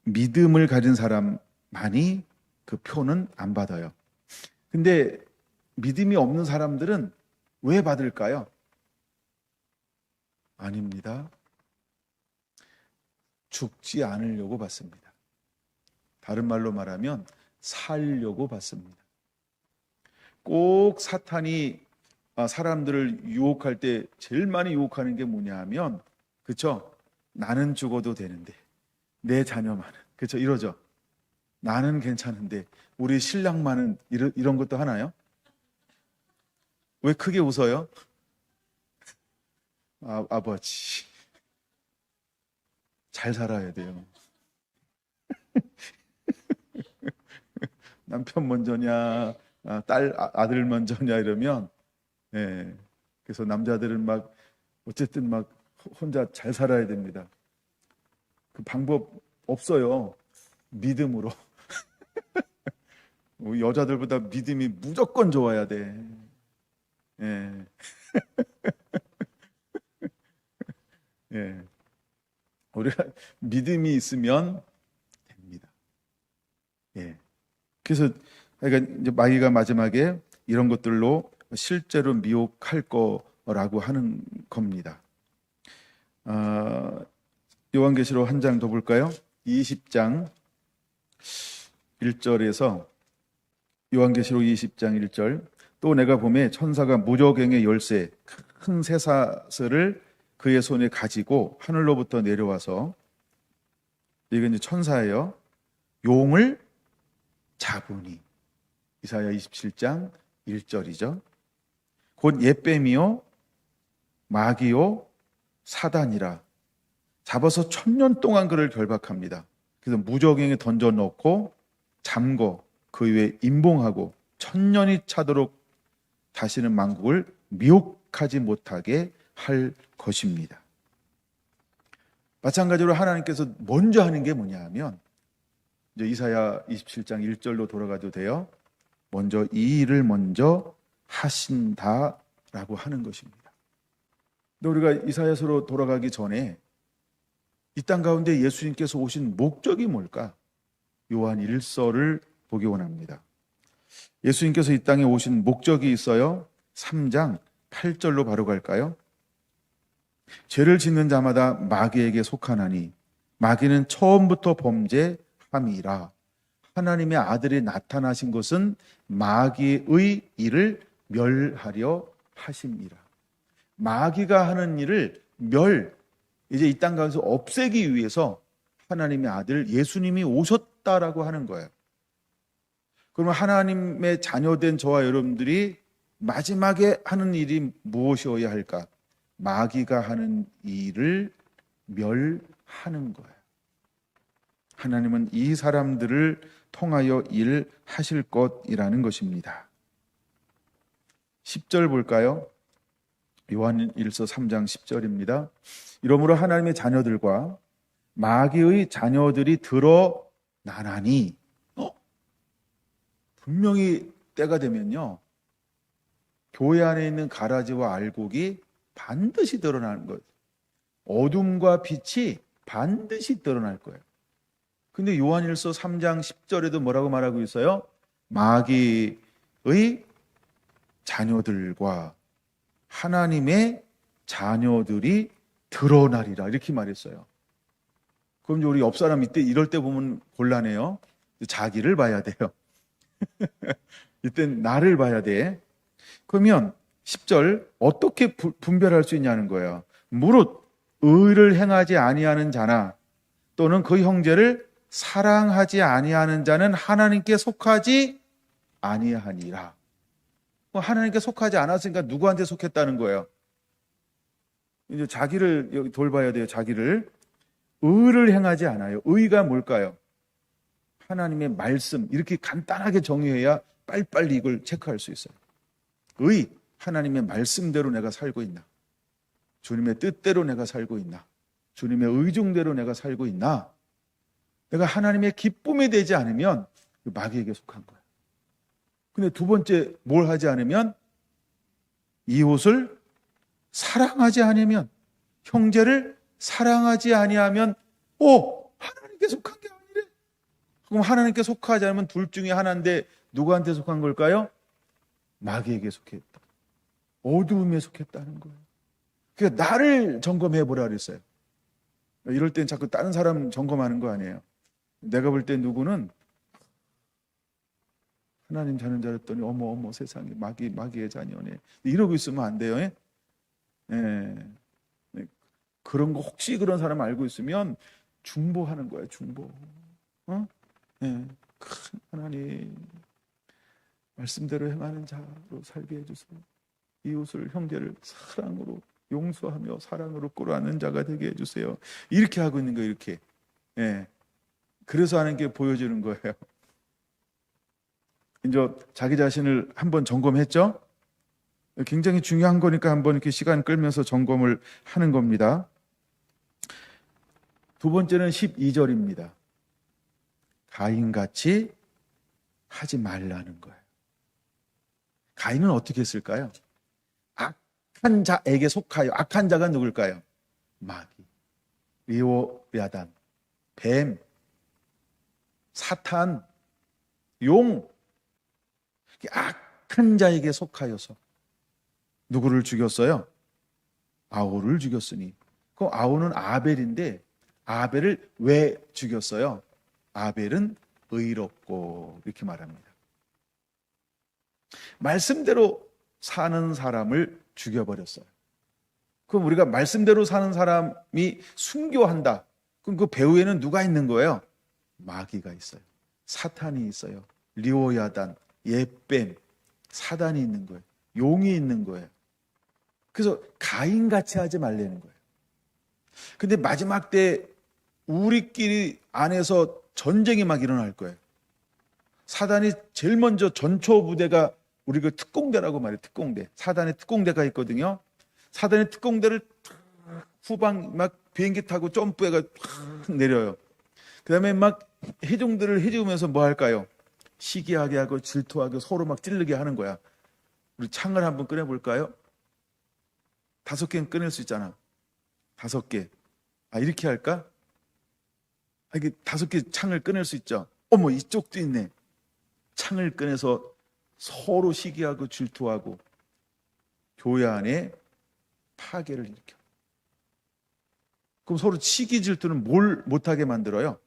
믿음을 가진 사람만이 그 표는 안 받아요. 근데 믿음이 없는 사람들은 왜 받을까요? 아닙니다. 죽지 않으려고 받습니다. 다른 말로 말하면 살려고 받습니다. 꼭 사탄이 사람들을 유혹할 때 제일 많이 유혹하는 게 뭐냐 하면, 그렇죠? 나는 죽어도 되는데 내 자녀만은. 그렇죠? 이러죠. 나는 괜찮은데 우리 신랑만은 이런 것도 하나요? 왜 크게 웃어요? 아버지 잘 살아야 돼요. 남편 먼저냐, 아들 먼저냐 이러면, 예. 그래서 남자들은 막 어쨌든 막 혼자 잘 살아야 됩니다. 그 방법 없어요. 믿음으로. 여자들보다 믿음이 무조건 좋아야 돼. 예. 예. 우리가 믿음이 있으면 됩니다. 예. 그래서 그러니까 이제 마귀가 마지막에 이런 것들로 실제로 미혹할 거라고 하는 겁니다. 요한계시록 한 장 더 볼까요? 20장 1절에서 요한계시록 20장 1절 또 내가 보매 천사가 무저갱의 열쇠 큰 쇠사슬을 그의 손에 가지고 하늘로부터 내려와서 이건 이제 천사예요. 용을 잡으니 이사야 27장 1절이죠. 곧 옛뱀이요 마귀요 사단이라 잡아서 1000년 동안 그를 결박합니다. 그래서 무저갱에 던져 넣고 잠궈 그 위에 임봉하고 1000년이 차도록 다시는 만국을 미혹하지 못하게 할 것입니다. 마찬가지로 하나님께서 먼저 하는 게 뭐냐 하면 이제 이사야 27장 1절로 돌아가도 돼요. 먼저 이 일을 먼저 하신다라고 하는 것입니다. 근데 우리가 이사야서로 돌아가기 전에 이 땅 가운데 예수님께서 오신 목적이 뭘까? 요한 1서를 보기 원합니다. 예수님께서 이 땅에 오신 목적이 있어요. 3장 8절로 바로 갈까요? 죄를 짓는 자마다 마귀에게 속하나니 마귀는 처음부터 범죄함이라. 하나님의 아들이 나타나신 것은 마귀의 일을 멸하려 하심이라. 마귀가 하는 일을 이제 이 땅 가운데서 없애기 위해서 하나님의 아들 예수님이 오셨다라고 하는 거예요. 그러면 하나님의 자녀된 저와 여러분들이 마지막에 하는 일이 무엇이어야 할까? 마귀가 하는 일을 멸하는 거예요. 하나님은 이 사람들을 통하여 일하실 것이라는 것입니다. 10절 볼까요? 요한 1서 3장 10절입니다. 이러므로 하나님의 자녀들과 마귀의 자녀들이 드러나나니 분명히 때가 되면요 교회 안에 있는 가라지와 알곡이 반드시 드러나는 거예요. 어둠과 빛이 반드시 드러날 거예요. 근데 요한일서 3장 10절에도 뭐라고 말하고 있어요? 마귀의 자녀들과 하나님의 자녀들이 드러나리라 이렇게 말했어요. 그럼 우리 옆 사람 이럴 때 보면 곤란해요. 자기를 봐야 돼요. 이땐 나를 봐야 돼. 그러면 10절 어떻게 분별할 수 있냐는 거예요. 무릇 의를 행하지 아니하는 자나 또는 그 형제를 사랑하지 아니하는 자는 하나님께 속하지 아니하니라. 하나님께 속하지 않았으니까 누구한테 속했다는 거예요? 이제 자기를 돌봐야 돼요. 자기를. 의를 행하지 않아요. 의가 뭘까요? 하나님의 말씀. 이렇게 간단하게 정의해야 빨리빨리 이걸 체크할 수 있어요. 의, 하나님의 말씀대로 내가 살고 있나? 주님의 뜻대로 내가 살고 있나? 주님의 의중대로 내가 살고 있나? 내가 하나님의 기쁨이 되지 않으면 마귀에게 속한 거예요. 근데 두 번째 뭘 하지 않으면 이웃을 사랑하지 않으면 형제를 사랑하지 아니하면 하나님께 속한 게 아니래. 그럼 하나님께 속하지 않으면 둘 중에 하나인데 누구한테 속한 걸까요? 마귀에게 속했다. 어두움에 속했다는 거예요. 그러니까 나를 점검해 보라 그랬어요. 이럴 땐 자꾸 다른 사람 점검하는 거 아니에요. 내가 볼 때 누구는 하나님 자는 자랬더니 어머 세상에 마귀의 자녀네. 이러고 있으면 안 돼요. 예. 그런 거 혹시 그런 사람 알고 있으면 중보하는 거야, 중보. 어? 예. 큰 하나님, 말씀대로 행하는 자로 살게 해주세요. 이웃을, 형제를 사랑으로 용서하며 사랑으로 끌어안는 자가 되게 해주세요. 이렇게 하고 있는 거예요, 이렇게. 예. 그래서 하는 게 보여지는 거예요. 이제 자기 자신을 한번 점검했죠? 굉장히 중요한 거니까 한번 이렇게 시간 끌면서 점검을 하는 겁니다. 두 번째는 12절입니다. 가인같이 하지 말라는 거예요. 가인은 어떻게 했을까요? 악한 자에게 속하여. 악한 자가 누굴까요? 마귀, 리오야단, 뱀, 사탄, 용, 악한 자에게 속하여서 누구를 죽였어요? 아우를 죽였으니. 그 아우는 아벨인데 아벨을 왜 죽였어요? 아벨은 의롭고, 이렇게 말합니다. 말씀대로 사는 사람을 죽여버렸어요. 그럼 우리가 말씀대로 사는 사람이 순교한다. 그럼 그 배후에는 누가 있는 거예요? 마귀가 있어요. 사탄이 있어요. 리오야단, 예뱀, 사단이 있는 거예요. 용이 있는 거예요. 그래서 가인같이 하지 말라는 거예요. 근데 마지막 때 우리끼리 안에서 전쟁이 막 일어날 거예요. 사단이 제일 먼저 전초 부대가, 우리 그 특공대라고 말해요. 특공대. 사단의 특공대가 있거든요. 사단의 특공대를 후방 막 비행기 타고 점프해가 확 내려요. 그 다음에 막 해종들을 해지우면서 뭐 할까요? 시기하게 하고 질투하고 서로 막 찌르게 하는 거야. 우리 창을 한번 꺼내볼까요? 5개는 꺼낼 수 있잖아. 5개. 아, 이렇게 할까? 아, 이게 5개 창을 꺼낼 수 있죠. 어머, 이쪽도 있네. 창을 꺼내서 서로 시기하고 질투하고 교회 안에 파괴를 일으켜. 그럼 서로 시기 질투는 뭘 못하게 만들어요?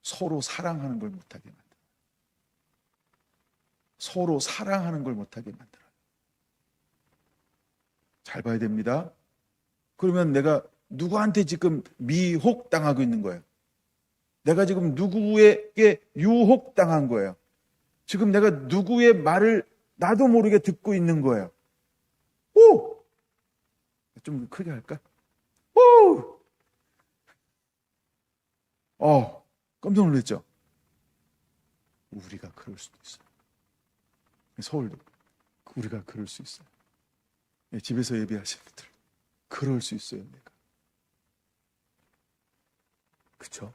서로 사랑하는 걸 못하게 만들어요. 서로 사랑하는 걸 못하게 만들어요. 잘 봐야 됩니다. 그러면 내가 누구한테 지금 미혹당하고 있는 거예요? 내가 지금 누구에게 유혹당한 거예요? 지금 내가 누구의 말을 나도 모르게 듣고 있는 거예요? 오! 좀 크게 할까? 오! 깜짝 놀랐죠? 우리가 그럴 수도 있어요. 서울도 우리가 그럴 수 있어요. 집에서 예배하시는 분들 그럴 수 있어요. 내가. 그렇죠?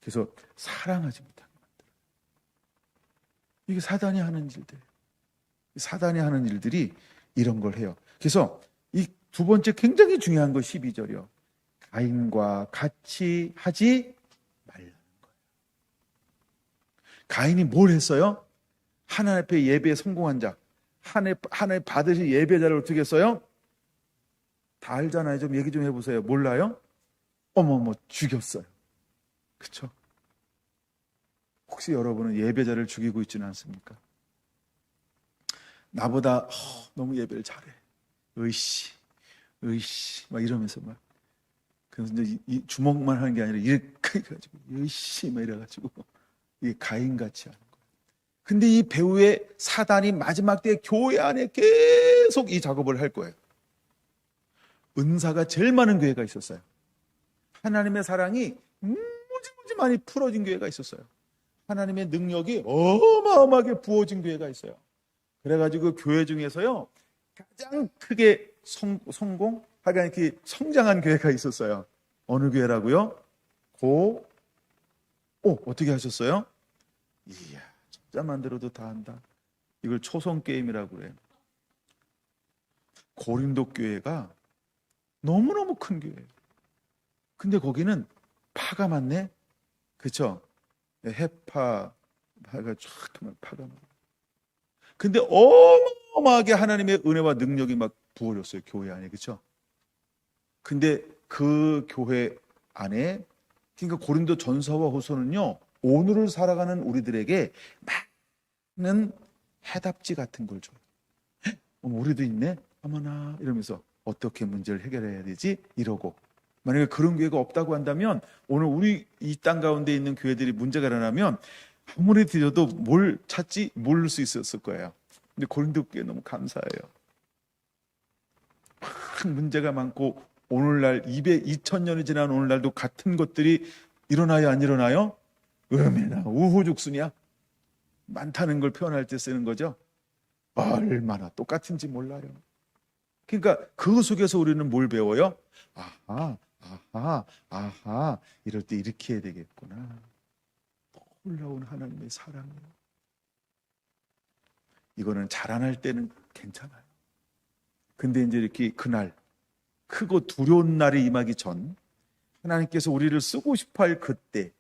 그래서 사랑하지 못하게 만들어요. 이게 사단이 하는 일들. 사단이 하는 일들이 이런 걸 해요. 그래서 이 두 번째 굉장히 중요한 거 12절이요. 가인과 같이 하지 말라는 거예요. 가인이 뭘 했어요? 하나님 앞에 예배에 성공한 자, 하나님 받으신 예배자를 어떻게 했어요? 다 알잖아요. 좀 얘기 좀 해보세요. 몰라요? 어머머, 죽였어요. 그렇죠? 혹시 여러분은 예배자를 죽이고 있지는 않습니까? 나보다 너무 예배를 잘해. 으이씨 막 이러면서 막. 그래서 이제 이 주먹만 하는 게 아니라 이렇게 해가지고 으이씨 막 이래가지고 이게 가인같이 하는 거예요. 근데 이 배후에 사단이 마지막 때 교회 안에 계속 이 작업을 할 거예요. 은사가 제일 많은 교회가 있었어요. 하나님의 사랑이 무지무지 많이 풀어진 교회가 있었어요. 하나님의 능력이 어마어마하게 부어진 교회가 있어요. 그래가지고 교회 중에서요 가장 크게 성공하게 이렇게 성장한 교회가 있었어요. 어느 교회라고요? 어떻게 하셨어요? 이야, 진짜만 들어도 다 한다. 이걸 초성 게임이라고 그래요. 고린도 교회가 너무너무 큰 교회예요. 근데 거기는 파가 많네. 그렇죠? 해파가 쫙 하면 파가 많아. 근데 어마어마하게 하나님의 은혜와 능력이 막 부어졌어요. 교회 안에. 그렇죠? 근데 그 교회 안에, 그러니까 고린도 전서와 후서는요, 오늘을 살아가는 우리들에게 많은 해답지 같은 걸 줘요. 우리도 있네? 어머나 이러면서 어떻게 문제를 해결해야 되지? 이러고. 만약에 그런 교회가 없다고 한다면 오늘 우리 이 땅 가운데 있는 교회들이 문제가 일어나면 아무리 뒤져도 뭘 찾지 모를 수 있었을 거예요. 근데 고린도 교회 너무 감사해요. 문제가 많고 오늘날 2000년이 지난 오늘날도 같은 것들이 일어나요, 안 일어나요? 음해나 우후죽순이야. 많다는 걸 표현할 때 쓰는 거죠. 얼마나 똑같은지 몰라요. 그러니까 그 속에서 우리는 뭘 배워요? 아하, 이럴 때 이렇게 해야 되겠구나. 놀라운 하나님의 사랑이에요. 이거는 자라날 때는 괜찮아요. 근데 이제 이렇게 그날, 크고 두려운 날이 임하기 전 하나님께서 우리를 쓰고 싶어 할 그때,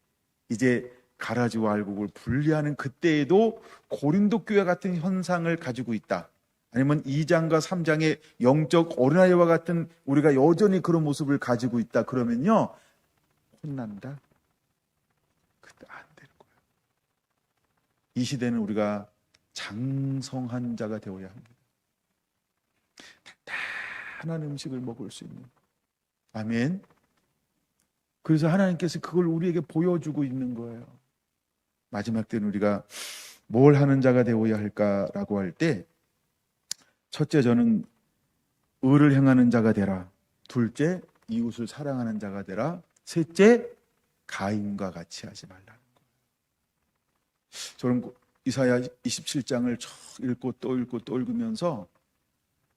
이제 가라지와 알곡을 분리하는 그때에도 고린도 교회 같은 현상을 가지고 있다. 아니면 2장과 3장의 영적 어린아이와 같은 우리가 여전히 그런 모습을 가지고 있다. 그러면요, 혼난다. 그때 안 되는 거예요. 이 시대는 우리가 장성한 자가 되어야 합니다. 단단한 음식을 먹을 수 있는. 아멘. 그래서 하나님께서 그걸 우리에게 보여주고 있는 거예요. 마지막 때는 우리가 뭘 하는 자가 되어야 할까라고 할 때, 첫째, 저는 의를 행하는 자가 되라. 둘째, 이웃을 사랑하는 자가 되라. 셋째, 가인과 같이 하지 말라는 거예요. 저는 이사야 27장을 읽고 또 읽고 또 읽으면서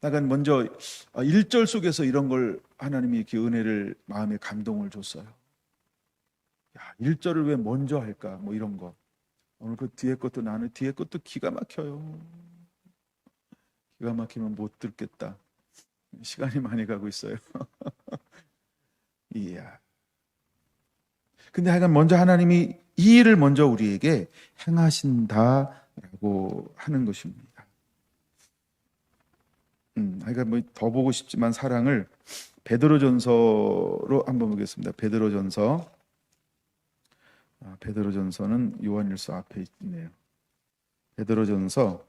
약간 먼저 1절 속에서 이런 걸 하나님이 이렇게 은혜를, 마음에 감동을 줬어요. 야, 1절을 왜 먼저 할까? 뭐 이런 거. 오늘 그 뒤에 것도, 나는 뒤에 것도 기가 막혀요. 기가 막히면 못 듣겠다. 시간이 많이 가고 있어요. 이야. 근데 하여간 먼저 하나님이 이 일을 먼저 우리에게 행하신다라고 하는 것입니다. 하여간 뭐 더 보고 싶지만 사랑을 베드로전서로 한번 보겠습니다. 베드로전서는 요한일서 앞에 있네요. 베드로전서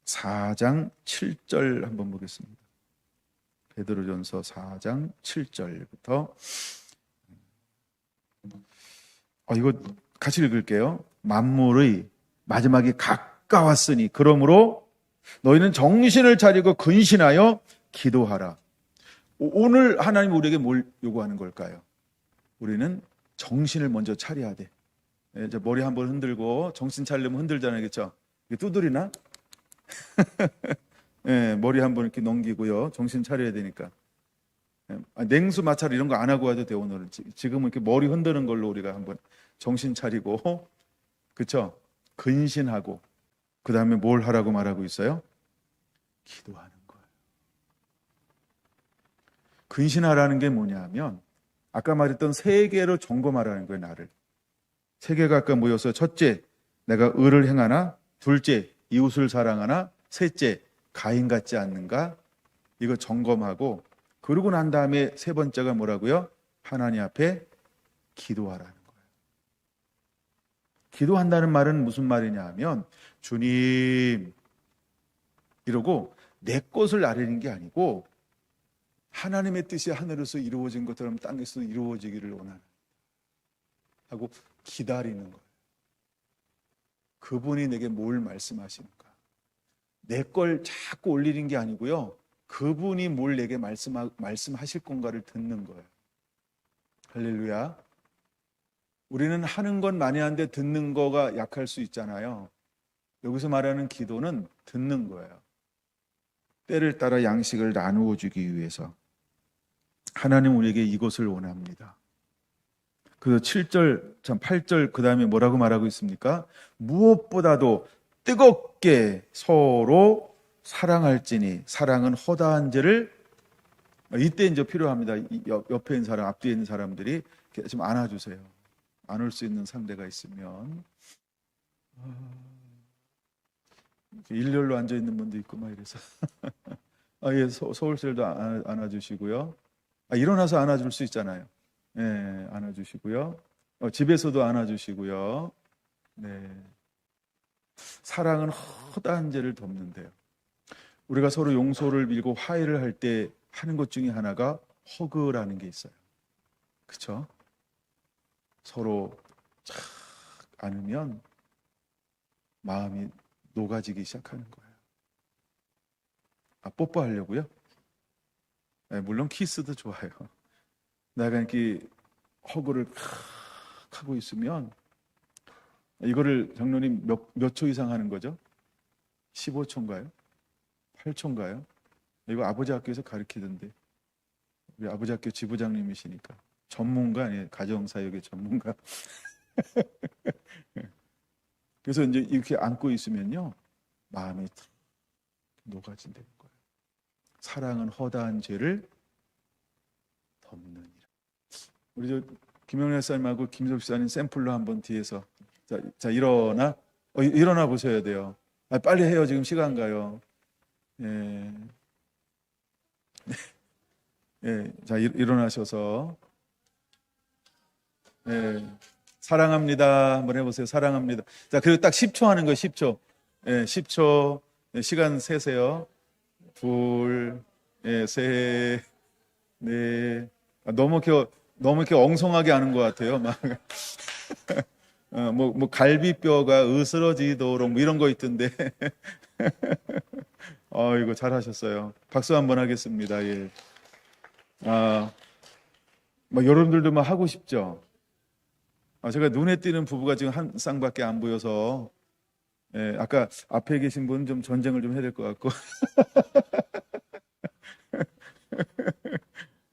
4장 7절 한번 보겠습니다. 베드로전서 4장 7절부터 이거 같이 읽을게요. 만물의 마지막이 가까웠으니 그러므로 너희는 정신을 차리고 근신하여 기도하라. 오늘 하나님 우리에게 뭘 요구하는 걸까요? 우리는 정신을 먼저 차려야 돼. 이제 머리 한번 흔들고 정신 차리려면 흔들잖아요, 그렇죠? 이게 두드리나? 네, 머리 한번 이렇게 넘기고요. 정신 차려야 되니까. 냉수 마찰 이런 거 안 하고 와도 돼. 오늘은 지금은 이렇게 머리 흔드는 걸로 우리가 한번 정신 차리고, 그렇죠? 근신하고, 그 다음에 뭘 하라고 말하고 있어요? 기도하는 거예요. 근신하라는 게 뭐냐면 아까 말했던 세 개로 점검하라는 거예요. 나를 세 개가 아까 모여서, 첫째, 내가 의를 행하나? 둘째, 이웃을 사랑하나? 셋째, 가인 같지 않는가? 이거 점검하고, 그러고 난 다음에 세 번째가 뭐라고요? 하나님 앞에 기도하라는 거예요. 기도한다는 말은 무슨 말이냐 하면, 주님 이러고 내 것을 아뢰는 게 아니고 하나님의 뜻이 하늘에서 이루어진 것처럼 땅에서 이루어지기를 원하는 하고 기다리는 거예요. 그분이 내게 뭘 말씀하시는가. 내 걸 자꾸 올리는 게 아니고요, 그분이 뭘 내게 말씀하실 건가를 듣는 거예요. 할렐루야. 우리는 하는 건 많이 하는데 듣는 거가 약할 수 있잖아요. 여기서 말하는 기도는 듣는 거예요. 때를 따라 양식을 나누어 주기 위해서 하나님 우리에게 이것을 원합니다. 그 7절, 8절 그 다음에 뭐라고 말하고 있습니까? 무엇보다도 뜨겁게 서로 사랑할지니 사랑은 허다한 죄를, 이때 이제 필요합니다. 옆에 있는 사람, 앞뒤에 있는 사람들이 좀 안아주세요. 안을 수 있는 상대가 있으면. 일렬로 앉아 있는 분도 있고 막 이래서. 예, 서울셀도 안아주시고요. 일어나서 안아줄 수 있잖아요. 네, 안아주시고요. 집에서도 안아주시고요. 네. 사랑은 허다한 죄를 덮는데요. 우리가 서로 용서를 빌고 화해를 할 때 하는 것 중에 하나가 허그라는 게 있어요. 그쵸? 서로 착 안으면 마음이 녹아지기 시작하는 거예요. 뽀뽀하려고요? 네, 물론 키스도 좋아요. 내가 이렇게 허그를 하고 있으면, 이거를 장로님 몇 초 이상 하는 거죠? 15초인가요? 8초인가요? 이거 아버지 학교에서 가르치던데. 우리 아버지 학교 지부장님이시니까. 전문가 아니에요? 가정사역의 전문가. 그래서 이제 이렇게 안고 있으면요, 마음이 녹아진다는 거예요. 사랑은 허다한 죄를 덮느니라. 우리 저 김영래 목사님하고 김석 집사님 샘플로 한번 뒤에서 자 일어나 일어나 보셔야 돼요. 빨리 해요. 지금 시간 가요. 예. 예. 자 일어나셔서 예. 사랑합니다. 한번 해보세요. 사랑합니다. 자 그리고 딱 10초 하는 거예요. 10초. 예. 10초. 예, 시간 세세요. 둘, 예, 셋, 넷. 너무 이렇게 엉성하게 하는 것 같아요. 막. 뭐 갈비뼈가 으스러지도록 뭐 이런 거 있던데. 이거 잘하셨어요. 박수 한번 하겠습니다. 예. 뭐 여러분들도 막 하고 싶죠. 제가 눈에 띄는 부부가 지금 한 쌍밖에 안 보여서, 예, 아까 앞에 계신 분 좀 전쟁을 좀 해야 될 것 같고.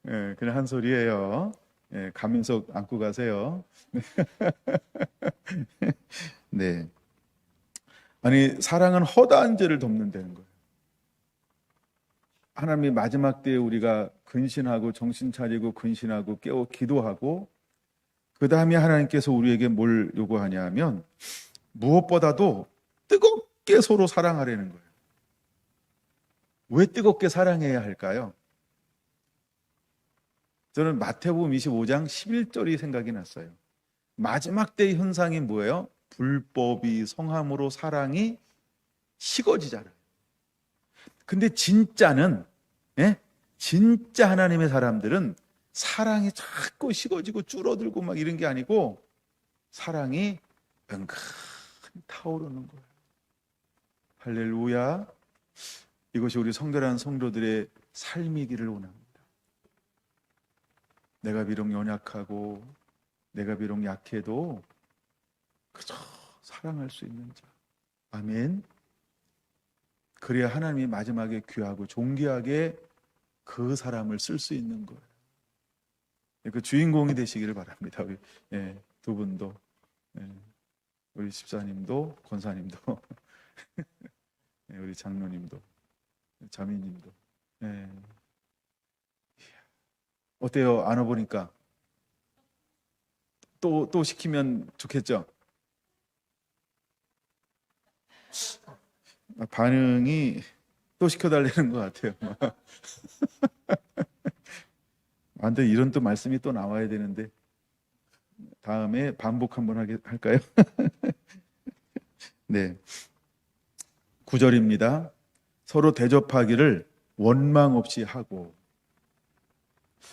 예, 그냥 한 소리예요. 예, 가면서 안고 가세요. 네. 아니, 사랑은 허다한 죄를 덮는다는 거예요. 하나님이 마지막 때에 우리가 근신하고 정신 차리고 근신하고 깨워 기도하고, 그 다음에 하나님께서 우리에게 뭘 요구하냐면 무엇보다도 뜨겁게 서로 사랑하라는 거예요. 왜 뜨겁게 사랑해야 할까요? 저는 마태복음 25장 11절이 생각이 났어요. 마지막 때의 현상이 뭐예요? 불법이 성함으로 사랑이 식어지잖아요. 근데 진짜는, 예? 진짜 하나님의 사람들은 사랑이 자꾸 식어지고 줄어들고 막 이런 게 아니고 사랑이 은근히 타오르는 거예요. 할렐루야. 이것이 우리 성결한 성도들의 삶이기를 원합니다. 내가 비록 연약하고 내가 비록 약해도 그저 사랑할 수 있는 자. 아멘. 그래야 하나님이 마지막에 귀하고 존귀하게 그 사람을 쓸 수 있는 거예요. 그 주인공이 되시기를 바랍니다. 우리 두 분도, 우리 집사님도 권사님도, 우리 장로님도, 자매님도. 어때요? 안아보니까 또 시키면 좋겠죠? 반응이 또 시켜달라는 것 같아요. 근데 이런 또 말씀이 또 나와야 되는데 다음에 반복 한번 할까요? 네. 9절입니다. 서로 대접하기를 원망 없이 하고,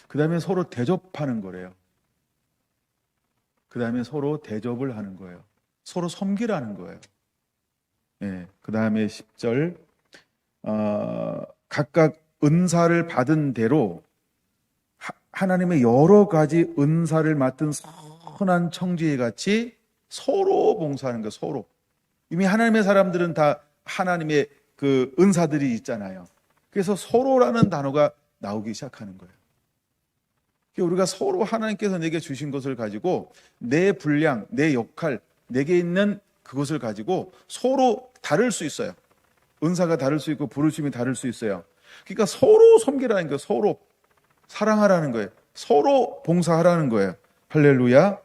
그 다음에 서로 대접하는 거래요. 그 다음에 서로 대접을 하는 거예요. 서로 섬기라는 거예요. 네. 그 다음에 10절, 각각 은사를 받은 대로 하나님의 여러 가지 은사를 맡은 선한 청지기 같이 서로 봉사하는 거예요. 서로. 이미 하나님의 사람들은 다 하나님의 그 은사들이 있잖아요. 그래서 서로라는 단어가 나오기 시작하는 거예요. 우리가 서로 하나님께서 내게 주신 것을 가지고 내 분량, 내 역할, 내게 있는 그것을 가지고 서로 다를 수 있어요. 은사가 다를 수 있고 부르심이 다를 수 있어요. 그러니까 서로 섬기라는 거예요. 서로 사랑하라는 거예요. 서로 봉사하라는 거예요. 할렐루야.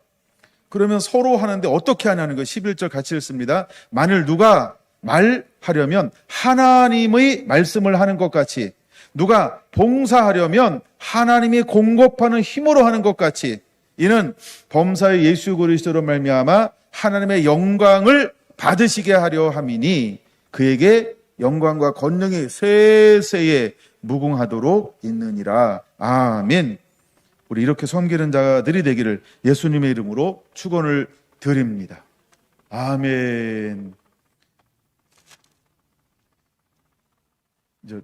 그러면 서로 하는데 어떻게 하냐는 거예요. 11절 같이 읽습니다. 만일 누가 말하려면 하나님의 말씀을 하는 것 같이, 누가 봉사하려면 하나님이 공급하는 힘으로 하는 것 같이, 이는 범사의 예수 그리스도로 말미암아 하나님의 영광을 받으시게 하려 함이니 그에게 영광과 권능이 세세에 무궁하도록 있느니라. 아멘. 우리 이렇게 섬기는 자들이 되기를 예수님의 이름으로 축원을 드립니다. 아멘. 이제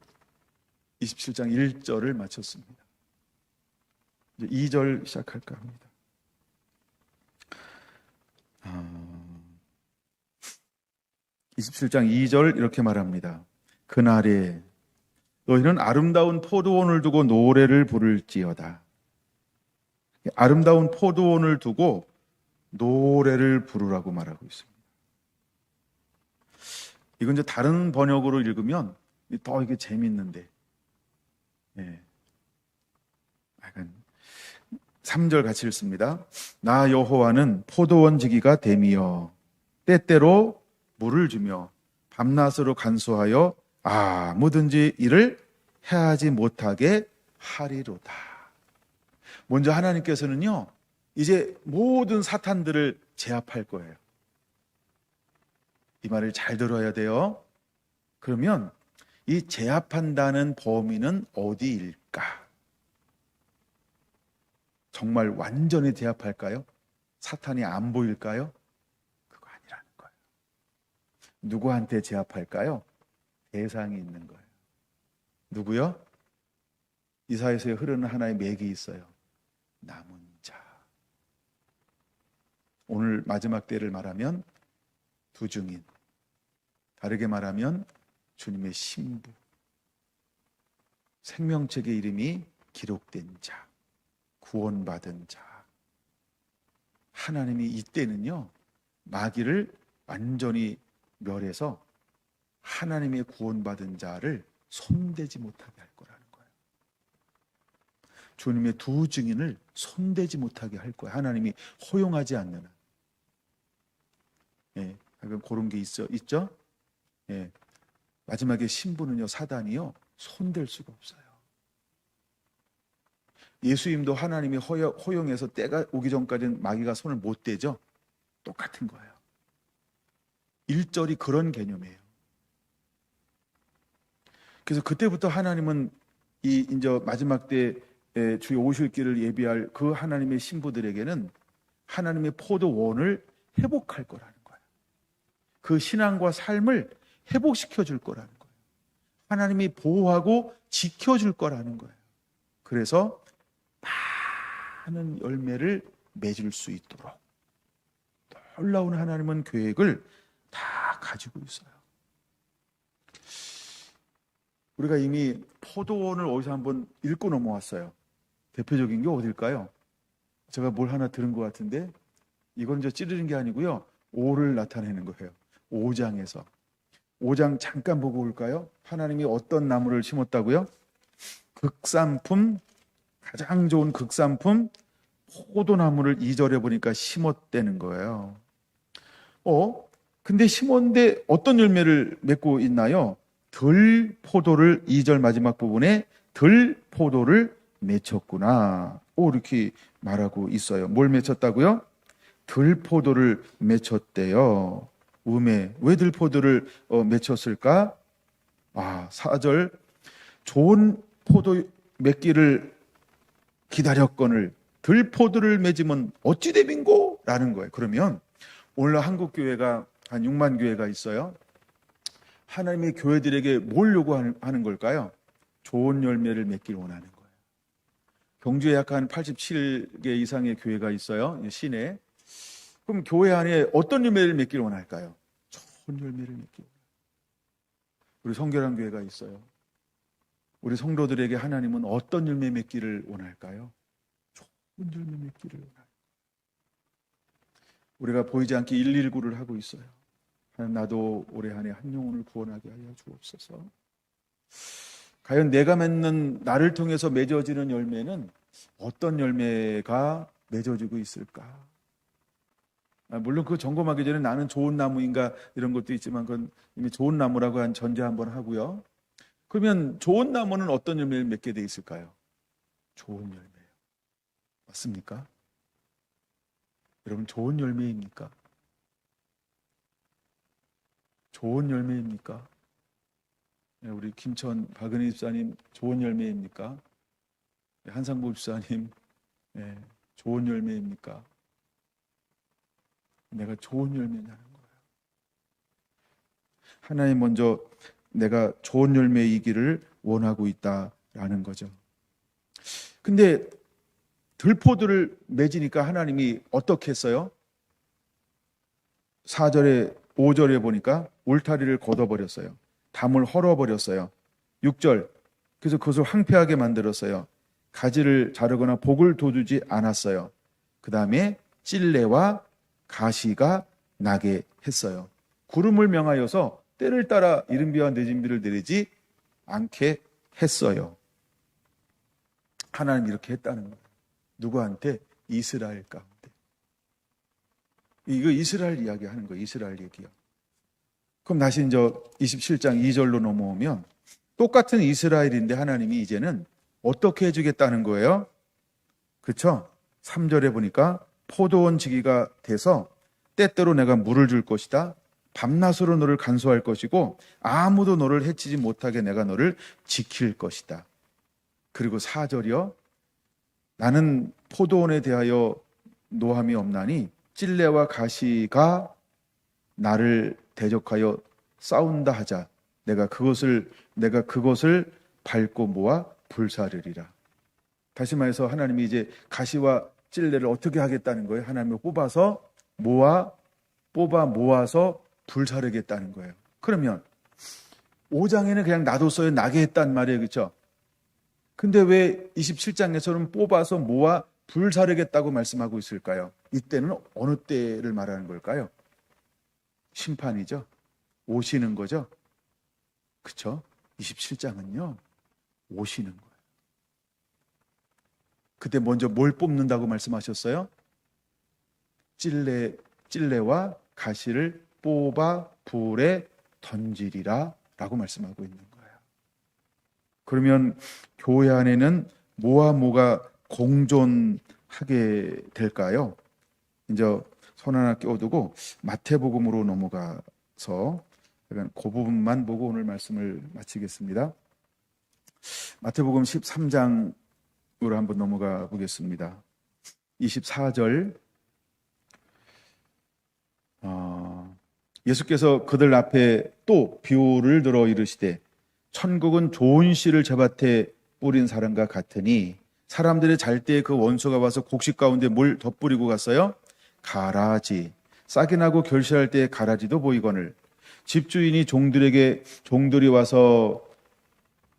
27장 1절을 마쳤습니다. 이제 2절 시작할까 합니다. 27장 2절 이렇게 말합니다. 그날에 너희는 아름다운 포도원을 두고 노래를 부를지어다. 아름다운 포도원을 두고 노래를 부르라고 말하고 있습니다. 이건 이제 다른 번역으로 읽으면 더 이게 재밌는데, 예. 약간 3절 같이 읽습니다. 나 여호와는 포도원 지기가 됨이여 때때로 물을 주며 밤낮으로 간수하여 아무든지 일을 해하지 못하게 하리로다. 먼저 하나님께서는요, 이제 모든 사탄들을 제압할 거예요. 이 말을 잘 들어야 돼요. 그러면 이 제압한다는 범위는 어디일까? 정말 완전히 제압할까요? 사탄이 안 보일까요? 그거 아니라는 거예요. 누구한테 제압할까요? 대상이 있는 거예요. 누구요? 이사야서에 흐르는 하나의 맥이 있어요. 남은 자. 오늘 마지막 때를 말하면 두 증인, 다르게 말하면 주님의 신부, 생명책의 이름이 기록된 자, 구원받은 자. 하나님이 이때는요, 마귀를 완전히 멸해서 하나님의 구원받은 자를 손대지 못하게 할 거라는 거예요. 주님의 두 증인을 손대지 못하게 할 거예요. 하나님이 허용하지 않는 한. 예, 그런 게 있죠? 예. 마지막에 신부는요, 사단이요, 손댈 수가 없어요. 예수님도 하나님이 허용해서 때가 오기 전까지는 마귀가 손을 못 대죠? 똑같은 거예요. 일절이 그런 개념이에요. 그래서 그때부터 하나님은 이제 마지막 때 주의 오실 길을 예비할 그 하나님의 신부들에게는 하나님의 포도원을 회복할 거라는 거예요. 그 신앙과 삶을 회복시켜 줄 거라는 거예요. 하나님이 보호하고 지켜줄 거라는 거예요. 그래서 많은 열매를 맺을 수 있도록 놀라운 하나님은 계획을 다 가지고 있어요. 우리가 이미 포도원을 어디서 한번 읽고 넘어왔어요. 대표적인 게 어딜까요? 제가 뭘 하나 들은 것 같은데, 이건 저 찌르는 게 아니고요, 5를 나타내는 거예요. 5장에서 5장 잠깐 보고 올까요? 하나님이 어떤 나무를 심었다고요? 극산품, 가장 좋은 극산품 포도나무를 2절에 보니까 심었다는 거예요. 근데 심었는데 어떤 열매를 맺고 있나요? 들포도를 2절 마지막 부분에 들포도를 맺혔구나. 이렇게 말하고 있어요. 뭘 맺혔다고요? 들포도를 맺혔대요. 왜 들포도를 맺혔을까? 4절 좋은 포도 맺기를 기다렸거늘 들포도를 맺으면 어찌 되민고? 라는 거예요. 그러면 오늘 한국 교회가 한 6만 교회가 있어요. 하나님의 교회들에게 뭘 요구하는 걸까요? 좋은 열매를 맺기를 원하는 거예요. 경주에 약 한 87개 이상의 교회가 있어요. 시내. 그럼 교회 안에 어떤 열매를 맺기를 원할까요? 좋은 열매를 맺기를 원해요. 우리 성결한 교회가 있어요. 우리 성도들에게 하나님은 어떤 열매 맺기를 원할까요? 좋은 열매 맺기를 원해요. 우리가 보이지 않게 119를 하고 있어요. 하나님, 나도 올해 한 해 한 영혼을 구원하게 하여 주옵소서. 과연 내가 맺는, 나를 통해서 맺어지는 열매는 어떤 열매가 맺어지고 있을까? 물론 그거 점검하기 전에 나는 좋은 나무인가 이런 것도 있지만, 그건 이미 좋은 나무라고 한 전제 한번 하고요. 그러면 좋은 나무는 어떤 열매를 맺게 돼 있을까요? 좋은 열매예요. 맞습니까? 여러분, 좋은 열매입니까? 좋은 열매입니까? 우리 김천 박은희 집사님 좋은 열매입니까? 한상보 집사님 예, 좋은 열매입니까? 내가 좋은 열매냐는 거예요. 하나님 먼저 내가 좋은 열매이기를 원하고 있다라는 거죠. 근데 들포들을 맺으니까 하나님이 어떻게 했어요? 4절에 5절에 보니까 울타리를 걷어버렸어요. 담을 헐어버렸어요. 6절, 그래서 그것을 황폐하게 만들었어요. 가지를 자르거나 복을 돋우지 않았어요. 그 다음에 찔레와 가시가 나게 했어요. 구름을 명하여서 때를 따라 이른 비와 늦은 비를 내리지 않게 했어요. 하나님 이렇게 했다는 거예요. 누구한테? 이스라엘 가운데. 이거 이스라엘 이야기 하는 거예요. 이스라엘 얘기요. 그럼 다시 이제 27장 2절로 넘어오면 똑같은 이스라엘인데 하나님이 이제는 어떻게 해주겠다는 거예요? 그렇죠? 3절에 보니까 포도원 지기가 돼서 때때로 내가 물을 줄 것이다. 밤낮으로 너를 간수할 것이고 아무도 너를 해치지 못하게 내가 너를 지킬 것이다. 그리고 4절이요. 나는 포도원에 대하여 노함이 없나니 찔레와 가시가 나를 대적하여 싸운다 하자. 내가 그것을 밟고 모아 불사르리라. 다시 말해서 하나님이 이제 가시와 찔레를 어떻게 하겠다는 거예요? 하나님을 뽑아 모아서 불사르겠다는 거예요. 그러면 5장에는 그냥 놔뒀어요. 나게 했단 말이에요. 그렇죠? 근데 왜 27장에서는 뽑아서 모아 불사르겠다고 말씀하고 있을까요? 이때는 어느 때를 말하는 걸까요? 심판이죠. 오시는 거죠. 그렇죠? 27장은요. 오시는 거예요. 그때 먼저 뭘 뽑는다고 말씀하셨어요? 찔레와 가시를 뽑아 불에 던지리라 라고 말씀하고 있는 거예요. 그러면 교회 안에는 뭐와 뭐가 공존하게 될까요? 이제 손 하나 끼워두고 마태복음으로 넘어가서 그 부분만 보고 오늘 말씀을 마치겠습니다. 마태복음 13장으로 한번 넘어가 보겠습니다. 24절 예수께서 그들 앞에 또 비유를 들어 이르시되 천국은 좋은 씨를 젖밭에 뿌린 사람과 같으니 사람들이 잘 때 그 원수가 와서 곡식 가운데 뭘 덧뿌리고 갔어요? 가라지. 싹이 나고 결실할 때 가라지도 보이거늘 집주인이 종들이 와서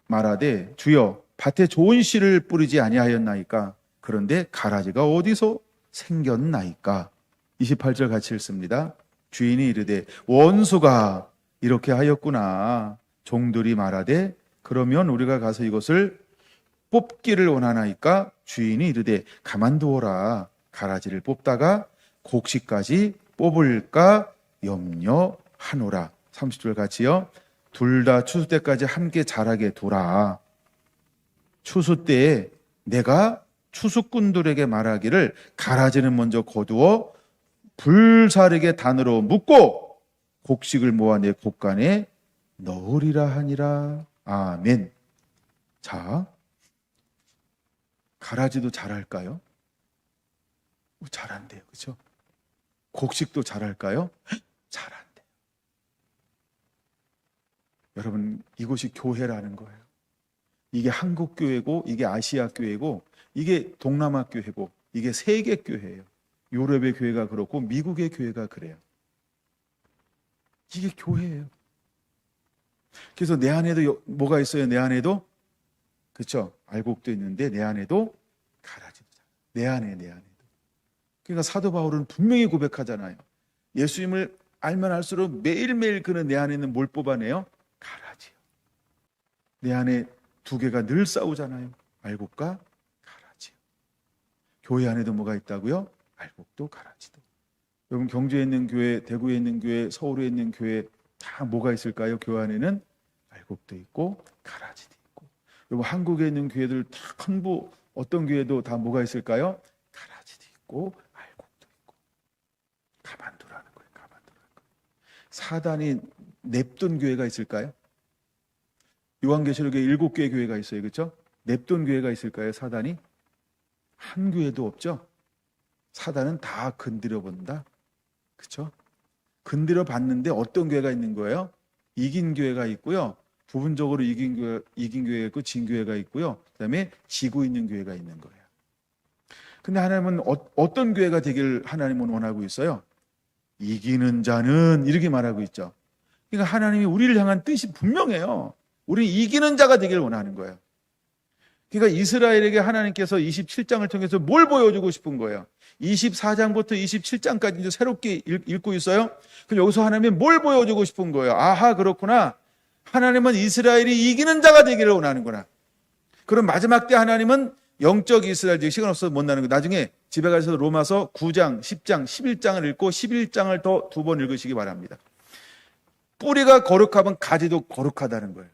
말하되 주여 밭에 좋은 씨를 뿌리지 아니하였나이까? 그런데 가라지가 어디서 생겼나이까? 28절 같이 읽습니다. 주인이 이르되 원수가 이렇게 하였구나. 종들이 말하되 그러면 우리가 가서 이것을 뽑기를 원하나이까? 주인이 이르되 가만두어라. 가라지를 뽑다가 곡식까지 뽑을까 염려하노라. 30절 같이요. 둘 다 추수 때까지 함께 자라게 두라. 추수 때에 내가 추수꾼들에게 말하기를 가라지는 먼저 거두어 불사르게 단으로 묶고 곡식을 모아 내 곡간에 넣으리라 하니라. 아멘. 자, 가라지도 자랄까요? 자란대요. 그렇죠? 곡식도 자랄까요? 자란대요. 여러분, 이곳이 교회라는 거예요. 이게 한국 교회고, 이게 아시아 교회고, 이게 동남아 교회고, 이게 세계 교회예요. 유럽의 교회가 그렇고 미국의 교회가 그래요. 이게 교회예요. 그래서 내 안에도 뭐가 있어요? 내 안에도 그렇죠? 알곡도 있는데 내 안에도 가라지도 내 안에도. 그러니까 사도 바울은 분명히 고백하잖아요. 예수님을 알면 알수록 매일매일 그는 내 안에 있는 뭘 뽑아내요? 가라지요. 내 안에 두 개가 늘 싸우잖아요. 알곡과 가라지요. 교회 안에도 뭐가 있다고요? 알곡도 가라지도. 여러분 경주에 있는 교회, 대구에 있는 교회, 서울에 있는 교회 다 뭐가 있을까요? 교회 안에는 알곡도 있고 가라지도 있고. 여러분 한국에 있는 교회들 다 큰부 어떤 교회도 다 뭐가 있을까요? 가라지도 있고 알곡도 있고. 가만두라는 거예요. 가만두라는 거예요. 사단이 냅둔 교회가 있을까요? 요한계시록에 7개의 교회가 있어요. 그렇죠? 냅둔 교회가 있을까요? 사단이? 한 교회도 없죠. 사단은 다 건드려 본다. 그렇죠? 건드려 봤는데 어떤 교회가 있는 거예요? 이긴 교회가 있고요. 부분적으로 이긴 교회가 있고 진 교회가 있고요. 그다음에 지고 있는 교회가 있는 거예요. 근데 하나님은 어떤 교회가 되길 하나님은 원하고 있어요? 이기는 자는 이렇게 말하고 있죠. 그러니까 하나님이 우리를 향한 뜻이 분명해요. 우리 이기는 자가 되길 원하는 거예요. 그러니까 이스라엘에게 하나님께서 27장을 통해서 뭘 보여주고 싶은 거예요? 24장부터 27장까지 이제 새롭게 읽고 있어요. 그럼 여기서 하나님이 뭘 보여주고 싶은 거예요? 아하, 그렇구나. 하나님은 이스라엘이 이기는 자가 되기를 원하는구나. 그럼 마지막 때 하나님은 영적 이스라엘, 시간 없어서 못 나는 거. 나중에 집에 가셔서 로마서 9장, 10장, 11장을 읽고 11장을 더 2번 읽으시기 바랍니다. 뿌리가 거룩하면 가지도 거룩하다는 거예요.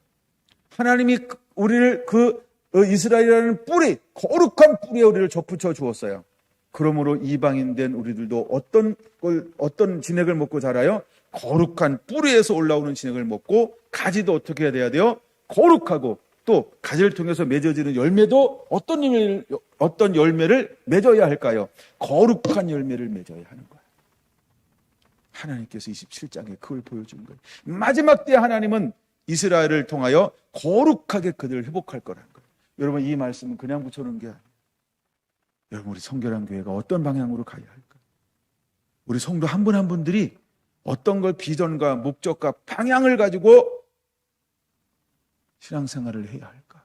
하나님이 우리를 이스라엘이라는 뿌리, 거룩한 뿌리에 우리를 접붙여 주었어요. 그러므로 이방인 된 우리들도 어떤 진액을 먹고 자라요? 거룩한 뿌리에서 올라오는 진액을 먹고, 가지도 어떻게 해야 돼요? 거룩하고, 또 가지를 통해서 맺어지는 열매도 어떤 열매를 맺어야 할까요? 거룩한 열매를 맺어야 하는 거예요. 하나님께서 27장에 그걸 보여준 거예요. 마지막 때 하나님은 이스라엘을 통하여 거룩하게 그들을 회복할 거라는 거예요. 여러분, 이 말씀은 그냥 붙여놓은 게 아니에요. 여러분, 우리 성결한 교회가 어떤 방향으로 가야 할까? 우리 성도 한 분 한 분들이 어떤 걸 비전과 목적과 방향을 가지고 신앙생활을 해야 할까?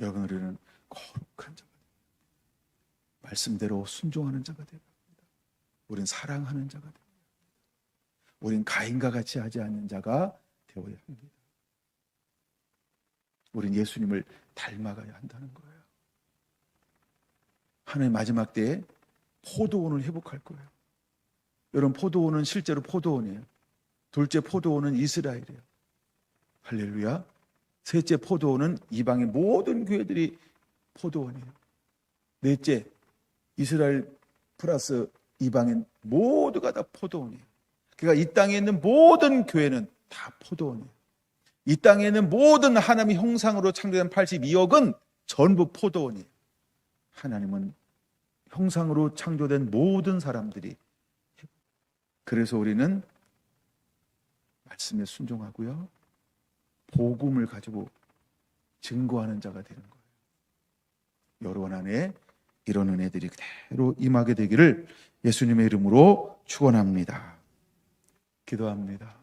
여러분, 우리는 거룩한 자가 됩니다. 말씀대로 순종하는 자가 됩니다. 우린 사랑하는 자가 됩니다. 우린 가인과 같이 하지 않는 자가 되어야 합니다. 우린 예수님을 닮아가야 한다는 거예요. 하나님 마지막 때에 포도원을 회복할 거예요. 여러분, 포도원은 실제로 포도원이에요. 둘째 포도원은 이스라엘이에요. 할렐루야. 셋째 포도원은 이방의 모든 교회들이 포도원이에요. 넷째, 이스라엘 플러스 이방인 모두가 다 포도원이에요. 그러니까 이 땅에 있는 모든 교회는 다 포도원이에요. 이 땅에 있는 모든 하나님의 형상으로 창조된 82억은 전부 포도원이에요. 하나님은 형상으로 창조된 모든 사람들이, 그래서 우리는 말씀에 순종하고요, 복음을 가지고 증거하는 자가 되는 거예요. 여러분 안에 이런 은혜들이 그대로 임하게 되기를 예수님의 이름으로 축원합니다. 기도합니다.